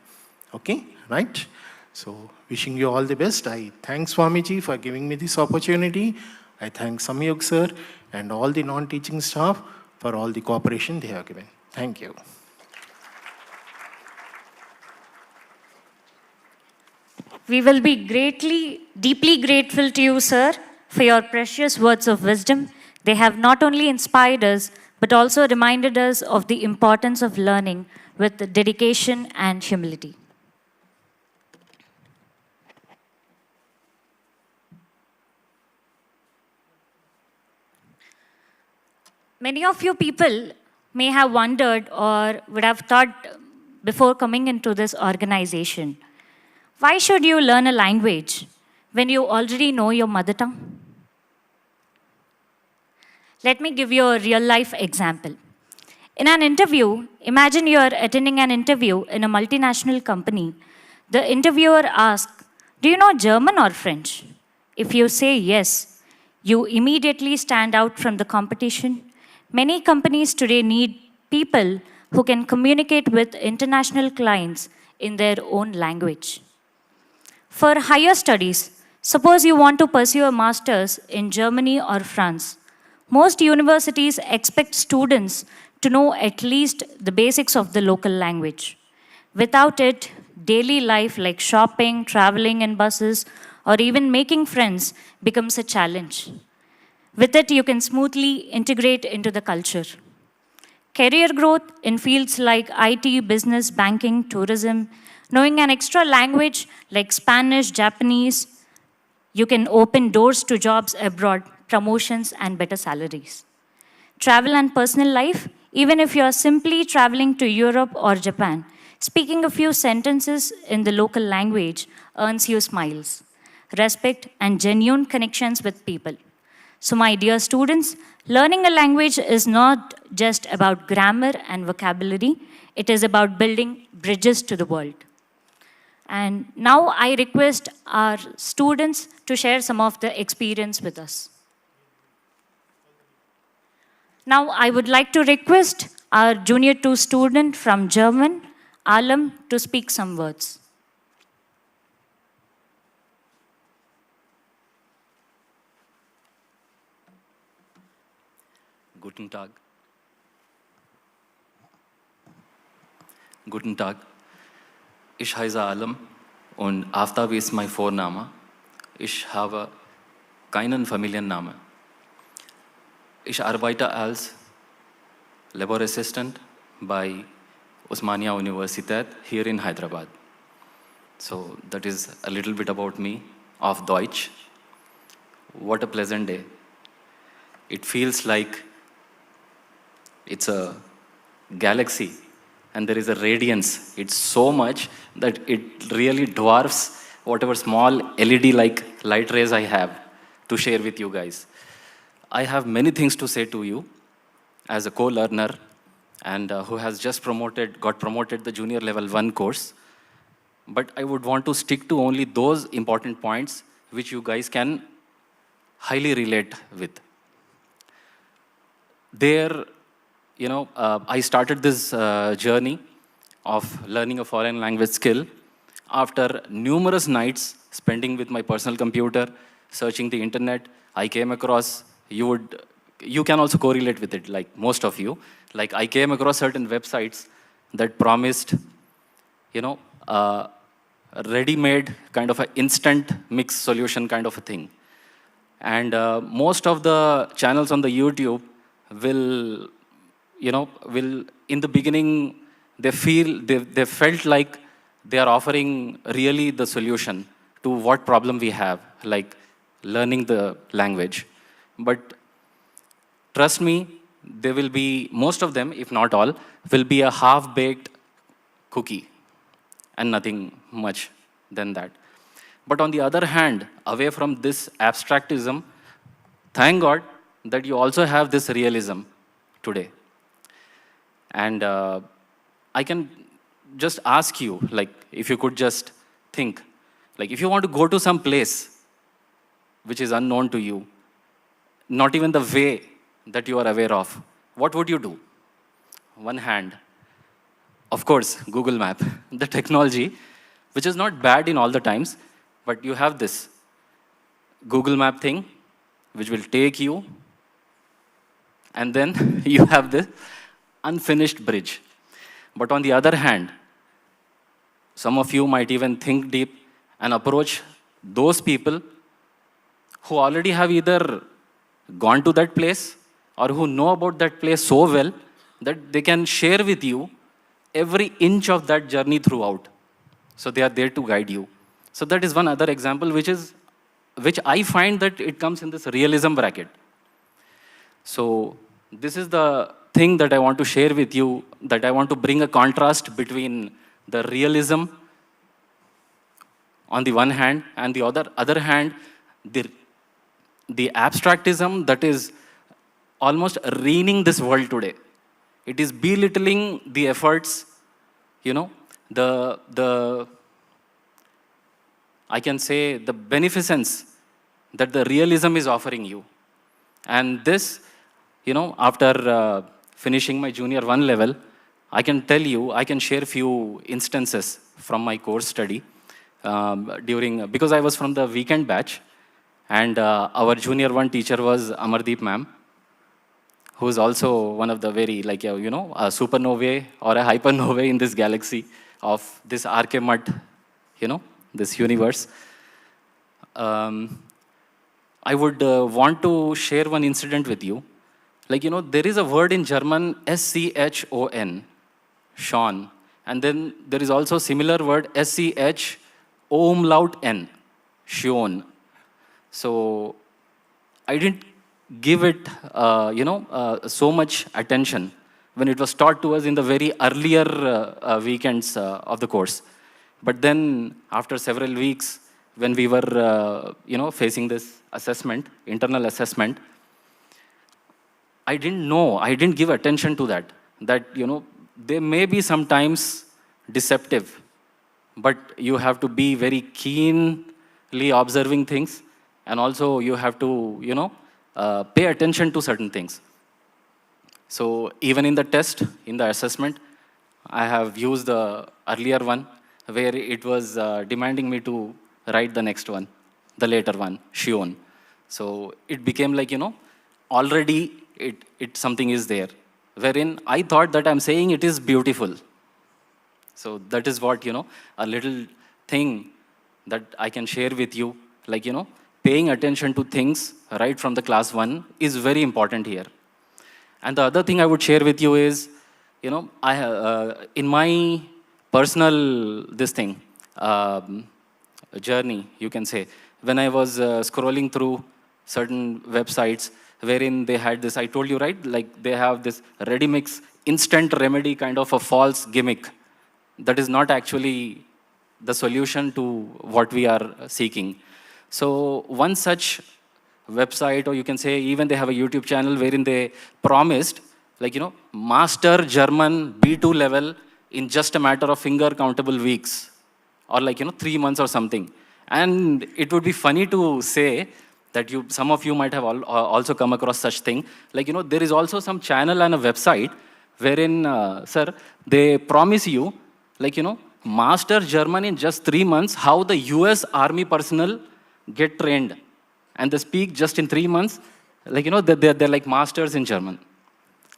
Okay? Right? So, wishing you all the best. I thank Swami G for giving me this opportunity. I thank Samyog sir and all the non-teaching staff for all the cooperation they have given. Thank you. We will be deeply grateful to you, sir, for your precious words of wisdom. They have not only inspired us, but also reminded us of the importance of learning with dedication and humility. Many of you people may have wondered or would have thought before coming into this organization. Why should you learn a language when you already know your mother tongue? Let me give you a real life example. In an interview, imagine you are attending an interview in a multinational company. The interviewer asks, "Do you know German or French?" If you say yes, you immediately stand out from the competition. Many companies today need people who can communicate with international clients in their own language. For higher studies, suppose you want to pursue a master's in Germany or France. Most universities expect students to know at least the basics of the local language. Without it, daily life like shopping, traveling in buses, or even making friends becomes a challenge. With it, you can smoothly integrate into the culture. Career growth in fields like IT, business, banking, tourism, knowing an extra language like Spanish, Japanese, you can open doors to jobs abroad, promotions, and better salaries. Travel and personal life, even if you are simply traveling to Europe or Japan, speaking a few sentences in the local language earns you smiles, respect, and genuine connections with people. So, my dear students, learning a language is not just about grammar and vocabulary, it is about building bridges to the world. And now I request our students to share some of the experience with us. Now I would like to request our Junior 2 student from German, Alam, to speak some words. Guten Tag. Guten Tag. Ich heiße Alam und Aftab ist mein Vorname. Ich habe keinen Familiennamen. Ich arbeite als Labor Assistant bei Osmania Universität hier in Hyderabad. So that is a little bit about me, auf Deutsch. What a pleasant day. It feels like it's a galaxy and there is a radiance. It's so much that it really dwarfs whatever small LED-like light rays I have to share with you guys. I have many things to say to you as a co-learner and who has just got promoted the junior level 1 course. But I would want to stick to only those important points which you guys can highly relate with. There, I started this journey of learning a foreign language skill after numerous nights spending with my personal computer, searching the internet. I came across, you can also correlate with it, like most of you. Like I came across certain websites that promised, a ready-made kind of an instant mix solution kind of a thing. And most of the channels on the YouTube will in the beginning, they felt like they are offering really the solution to what problem we have, like learning the language. But trust me, there will be, most of them, if not all, will be a half-baked cookie and nothing much than that. But on the other hand, away from this abstractism, thank God that you also have this realism today. And I can just ask you, like, if you could just think, like, if you want to go to some place which is unknown to you, not even the way that you are aware of, what would you do? One hand. Of course, Google Map, the technology, which is not bad in all the times, but you have this Google Map thing, which will take you, and then you have this unfinished bridge. But on the other hand, some of you might even think deep and approach those people who already have either gone to that place or who know about that place so well that they can share with you every inch of that journey throughout. So they are there to guide you. So that is one other example which I find that it comes in this realism bracket. So this is the thing that I want to share with you, that I want to bring a contrast between the realism on the one hand, and the other hand, the abstractism that is almost ruining this world today. It is belittling the efforts, you know, the I can say the beneficence that the realism is offering you. And this, you know, after finishing my junior 1 level, I can tell you, I can share few instances from my course study because I was from the weekend batch, and our junior 1 teacher was Amardeep ma'am, who is also one of the very, like, you know, a supernovae or a hypernovae in this galaxy of this Archemat, you know, this universe. I would want to share one incident with you. Like, you know, there is a word in German, S-C-H-O-N, Sean. And then there is also a similar word, S-C-H-O-umlaut-N, Sean. So I didn't give it, so much attention when it was taught to us in the very earlier weekends of the course. But then after several weeks, when we were, facing this assessment, internal assessment, I didn't give attention to that, you know, they may be sometimes deceptive, but you have to be very keenly observing things, and also you have to, pay attention to certain things. So even in the test, in the assessment, I have used the earlier one where it was demanding me to write the next one, the later one, Shion. So it became like, already something is there, wherein I thought that I'm saying it is beautiful. So that is what, a little thing that I can share with you, like, paying attention to things right from the class 1 is very important here. And the other thing I would share with you is, in my personal, journey, you can say, when I was scrolling through certain websites wherein they had this, I told you, right, like they have this ready mix instant remedy kind of a false gimmick that is not actually the solution to what we are seeking. So one such website, or you can say even they have a YouTube channel wherein they promised, like, master German B2 level in just a matter of finger countable weeks, or like, 3 months or something. And it would be funny to say that some of you might have also come across such thing. Like, there is also some channel and a website wherein, sir, they promise you, like, master German in just 3 months, how the US Army personnel get trained. And they speak just in 3 months, like, they're like masters in German.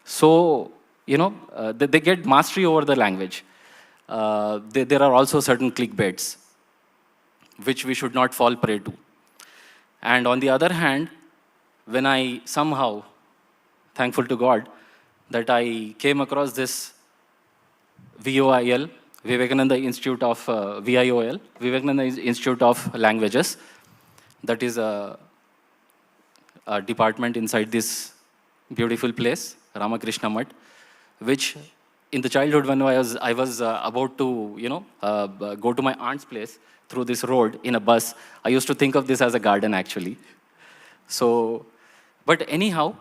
So, they get mastery over the language. There are also certain clickbaits, which we should not fall prey to. And on the other hand, when I somehow, thankful to God, that I came across this VOIL, Vivekananda Institute of, VIOL, Vivekananda Institute of Languages, that is a department inside this beautiful place, Ramakrishna Mutt, which in the childhood when I was about to, go to my aunt's place through this road in a bus, I used to think of this as a garden actually. So, but anyhow,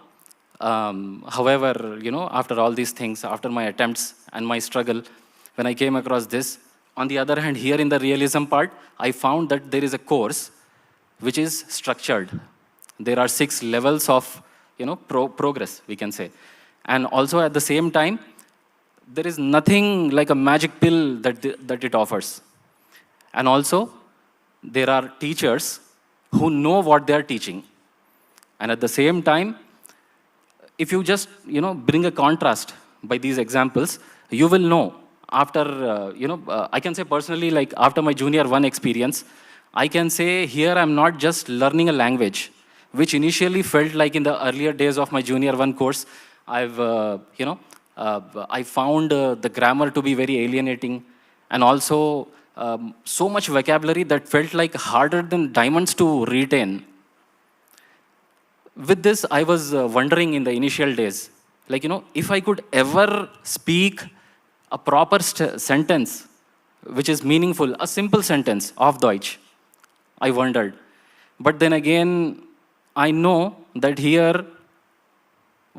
however, after all these things, after my attempts and my struggle, when I came across this, on the other hand, here in the realism part, I found that there is a course which is structured. There are 6 levels of, progress, we can say. And also at the same time, there is nothing like a magic pill that it offers. And also, there are teachers who know what they are teaching. And at the same time, if you just, bring a contrast by these examples, you will know after, I can say personally, like after my junior 1 experience, I can say here I'm not just learning a language, which initially felt like in the earlier days of my junior 1 course, I found the grammar to be very alienating, and also so much vocabulary that felt like harder than diamonds to retain. With this, I was wondering in the initial days, Like, if I could ever speak a proper sentence, which is meaningful, a simple sentence of Deutsch, I wondered. But then again, I know that here,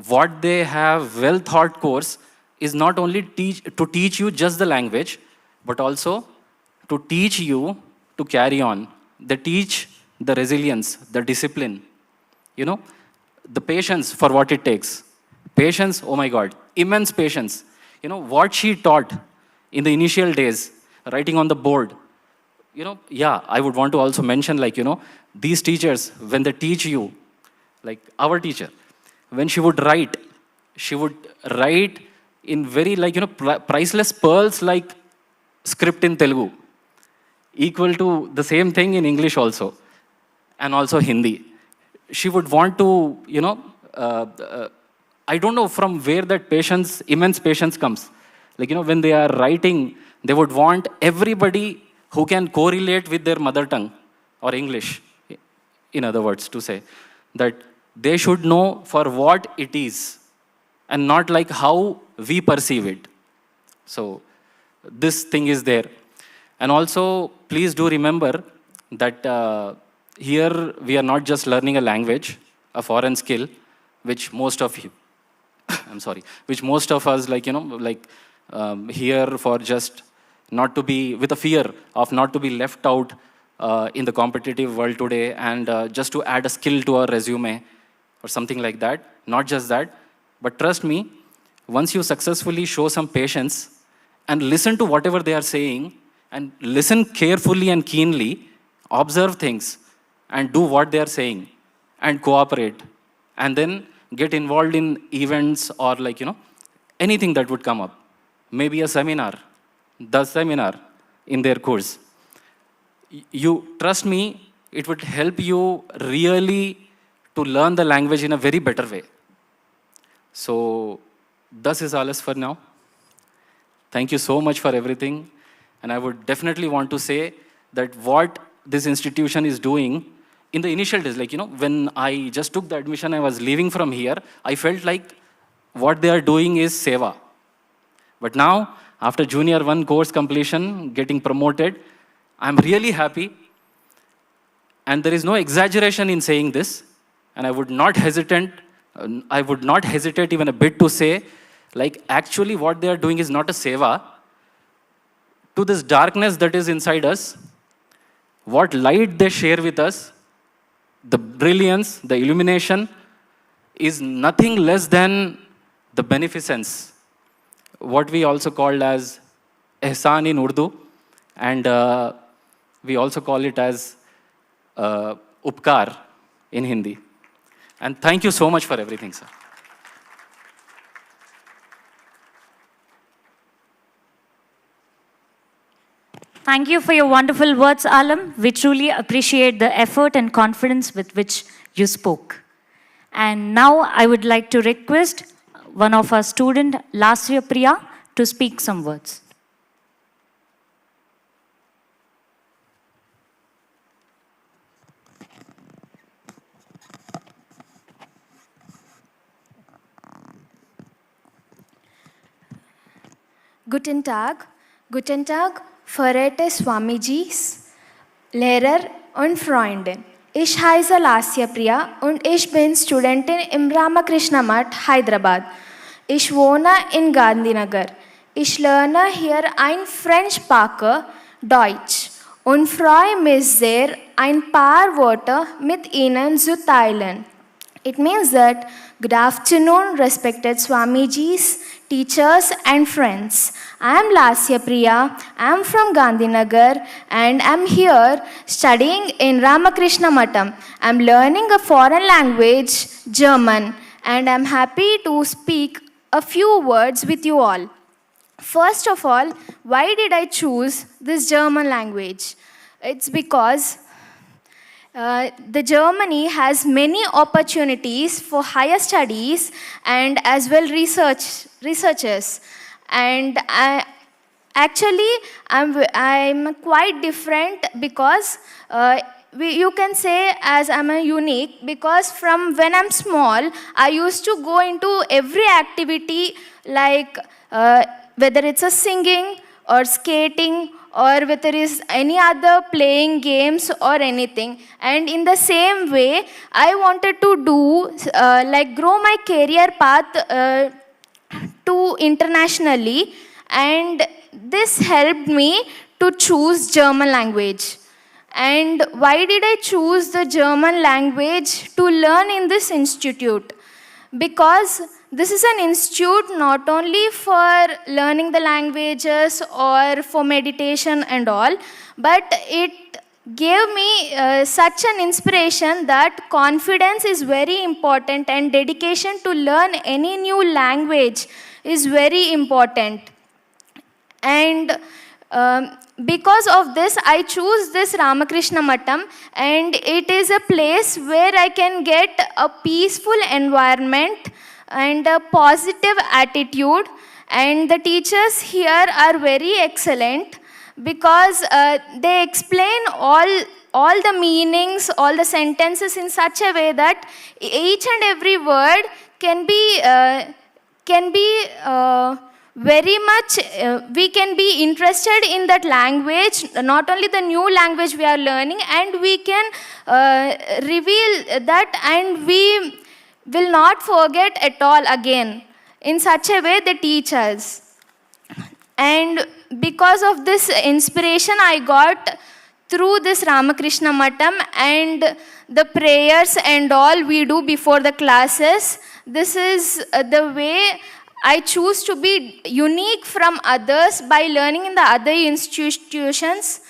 what they have well thought course is not only to teach you just the language, but also to teach you to carry on. They teach the resilience, the discipline, the patience for what it takes. Patience, oh my God, immense patience. What she taught in the initial days, writing on the board. Yeah, I would want to also mention, these teachers, when they teach you, like our teacher, when she would write in very, priceless pearls like script in Telugu, equal to the same thing in English also, and also Hindi. She would want to, I don't know from where that patience, immense patience comes. When they are writing, they would want everybody who can correlate with their mother tongue or English, in other words, to say that they should know for what it is and not like how we perceive it. So this thing is there. And also, please do remember that here we are not just learning a language, a foreign skill, which most of you, I'm sorry, which most of us here for just not to be, with a fear of not to be left out in the competitive world today, and just to add a skill to our resume or something like that. Not just that, but trust me, once you successfully show some patience and listen to whatever they are saying, and listen carefully and keenly, observe things, and do what they are saying, and cooperate, and then get involved in events or anything that would come up. Maybe a seminar, the seminar in their course. You trust me, it would help you really to learn the language in a very better way. So, this is alles for now. Thank you so much for everything. And I would definitely want to say that what this institution is doing in the initial days, when I just took the admission, I was leaving from here, I felt like what they are doing is seva. But now, after Junior 1 course completion, getting promoted, I'm really happy. And there is no exaggeration in saying this. And I would not hesitate even a bit to say, actually what they are doing is not a seva. To this darkness that is inside us, what light they share with us, the brilliance, the illumination, is nothing less than the beneficence, what we also called as ihsan in Urdu, and we also call it as upkar in Hindi. And thank you so much for everything, sir. Thank you for your wonderful words, Alam. We truly appreciate the effort and confidence with which you spoke. And now I would like to request one of our student, Lasya Priya, to speak some words. Guten Tag. Guten Tag, verehrte Swami G's, Lehrer und Freunde. Ich heiße Lasya Priya und ich bin Studentin im Ramakrishna Math, Hyderabad. Ich wohne in Gandhinagar. Ich lerne hier ein Fremdsprache, Deutsch, und freue mich sehr, ein paar Worte mit Ihnen zu teilen. It means that good afternoon, respected Swamijis, teachers and friends. I am Lasya Priya. I am from Gandhinagar and I am here studying in Ramakrishna Matam. I am learning a foreign language, German, and I am happy to speak a few words with you all. First of all, why did I choose this German language? It's because the Germany has many opportunities for higher studies and as well researchers. And I'm quite different because you can say as I'm a unique, because from when I'm small, I used to go into every activity, like whether it's a singing or skating or whether it's any other playing games or anything. And in the same way, I wanted to do like grow my career path to internationally, and this helped me to choose German language. And why did I choose the German language to learn in this institute? Because this is an institute not only for learning the languages or for meditation and all, but it gave me such an inspiration that confidence is very important and dedication to learn any new language is very important. And because of this, I choose this Ramakrishna Matam, and it is a place where I can get a peaceful environment and a positive attitude. And the teachers here are very excellent because they explain all the meanings, all the sentences in such a way that each and every word can be very much, we can be interested in that language, not only the new language we are learning, and we can reveal that, and we will not forget at all again. In such a way they teach us. And because of this inspiration I got through this Ramakrishna Matam and the prayers and all we do before the classes, this is the way I choose to be unique from others by learning in the other institutions,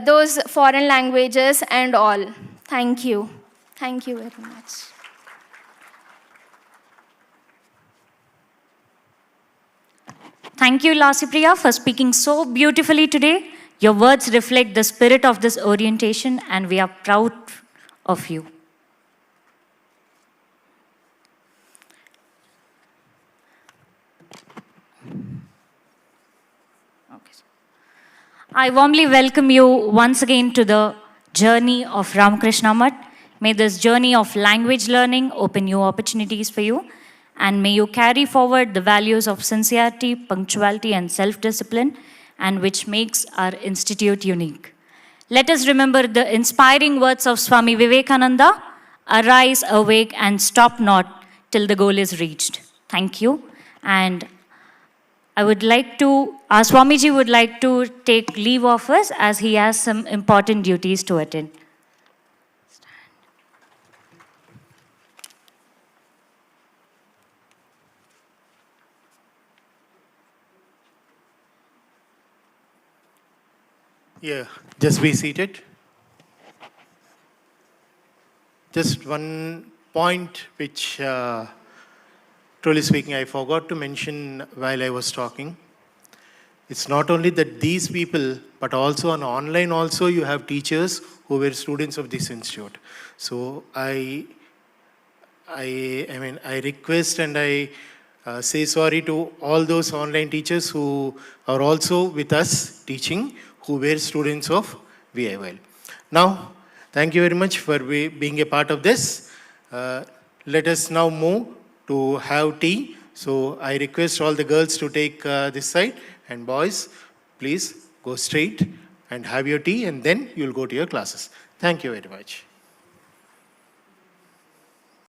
those foreign languages and all. Thank you. Thank you very much. Thank you, Lasipriya, for speaking so beautifully today. Your words reflect the spirit of this orientation, and we are proud of you. I warmly welcome you once again to the journey of Ramakrishna Math. May this journey of language learning open new opportunities for you, and may you carry forward the values of sincerity, punctuality, and self-discipline, and which makes our institute unique. Let us remember the inspiring words of Swami Vivekananda: arise, awake, and stop not till the goal is reached. Thank you. And I would like to, our Swami G would like to take leave of us as he has some important duties to attend. Yeah, just be seated. Just one point which, truly speaking, I forgot to mention while I was talking. It's not only that these people, but also on online also you have teachers who were students of this institute. So I request and I say sorry to all those online teachers who are also with us teaching, who were students of VIL. Now, thank you very much for being a part of this. Let us now move to have tea. So I request all the girls to take this side, and boys, please go straight and have your tea, and then you'll go to your classes. Thank you very much.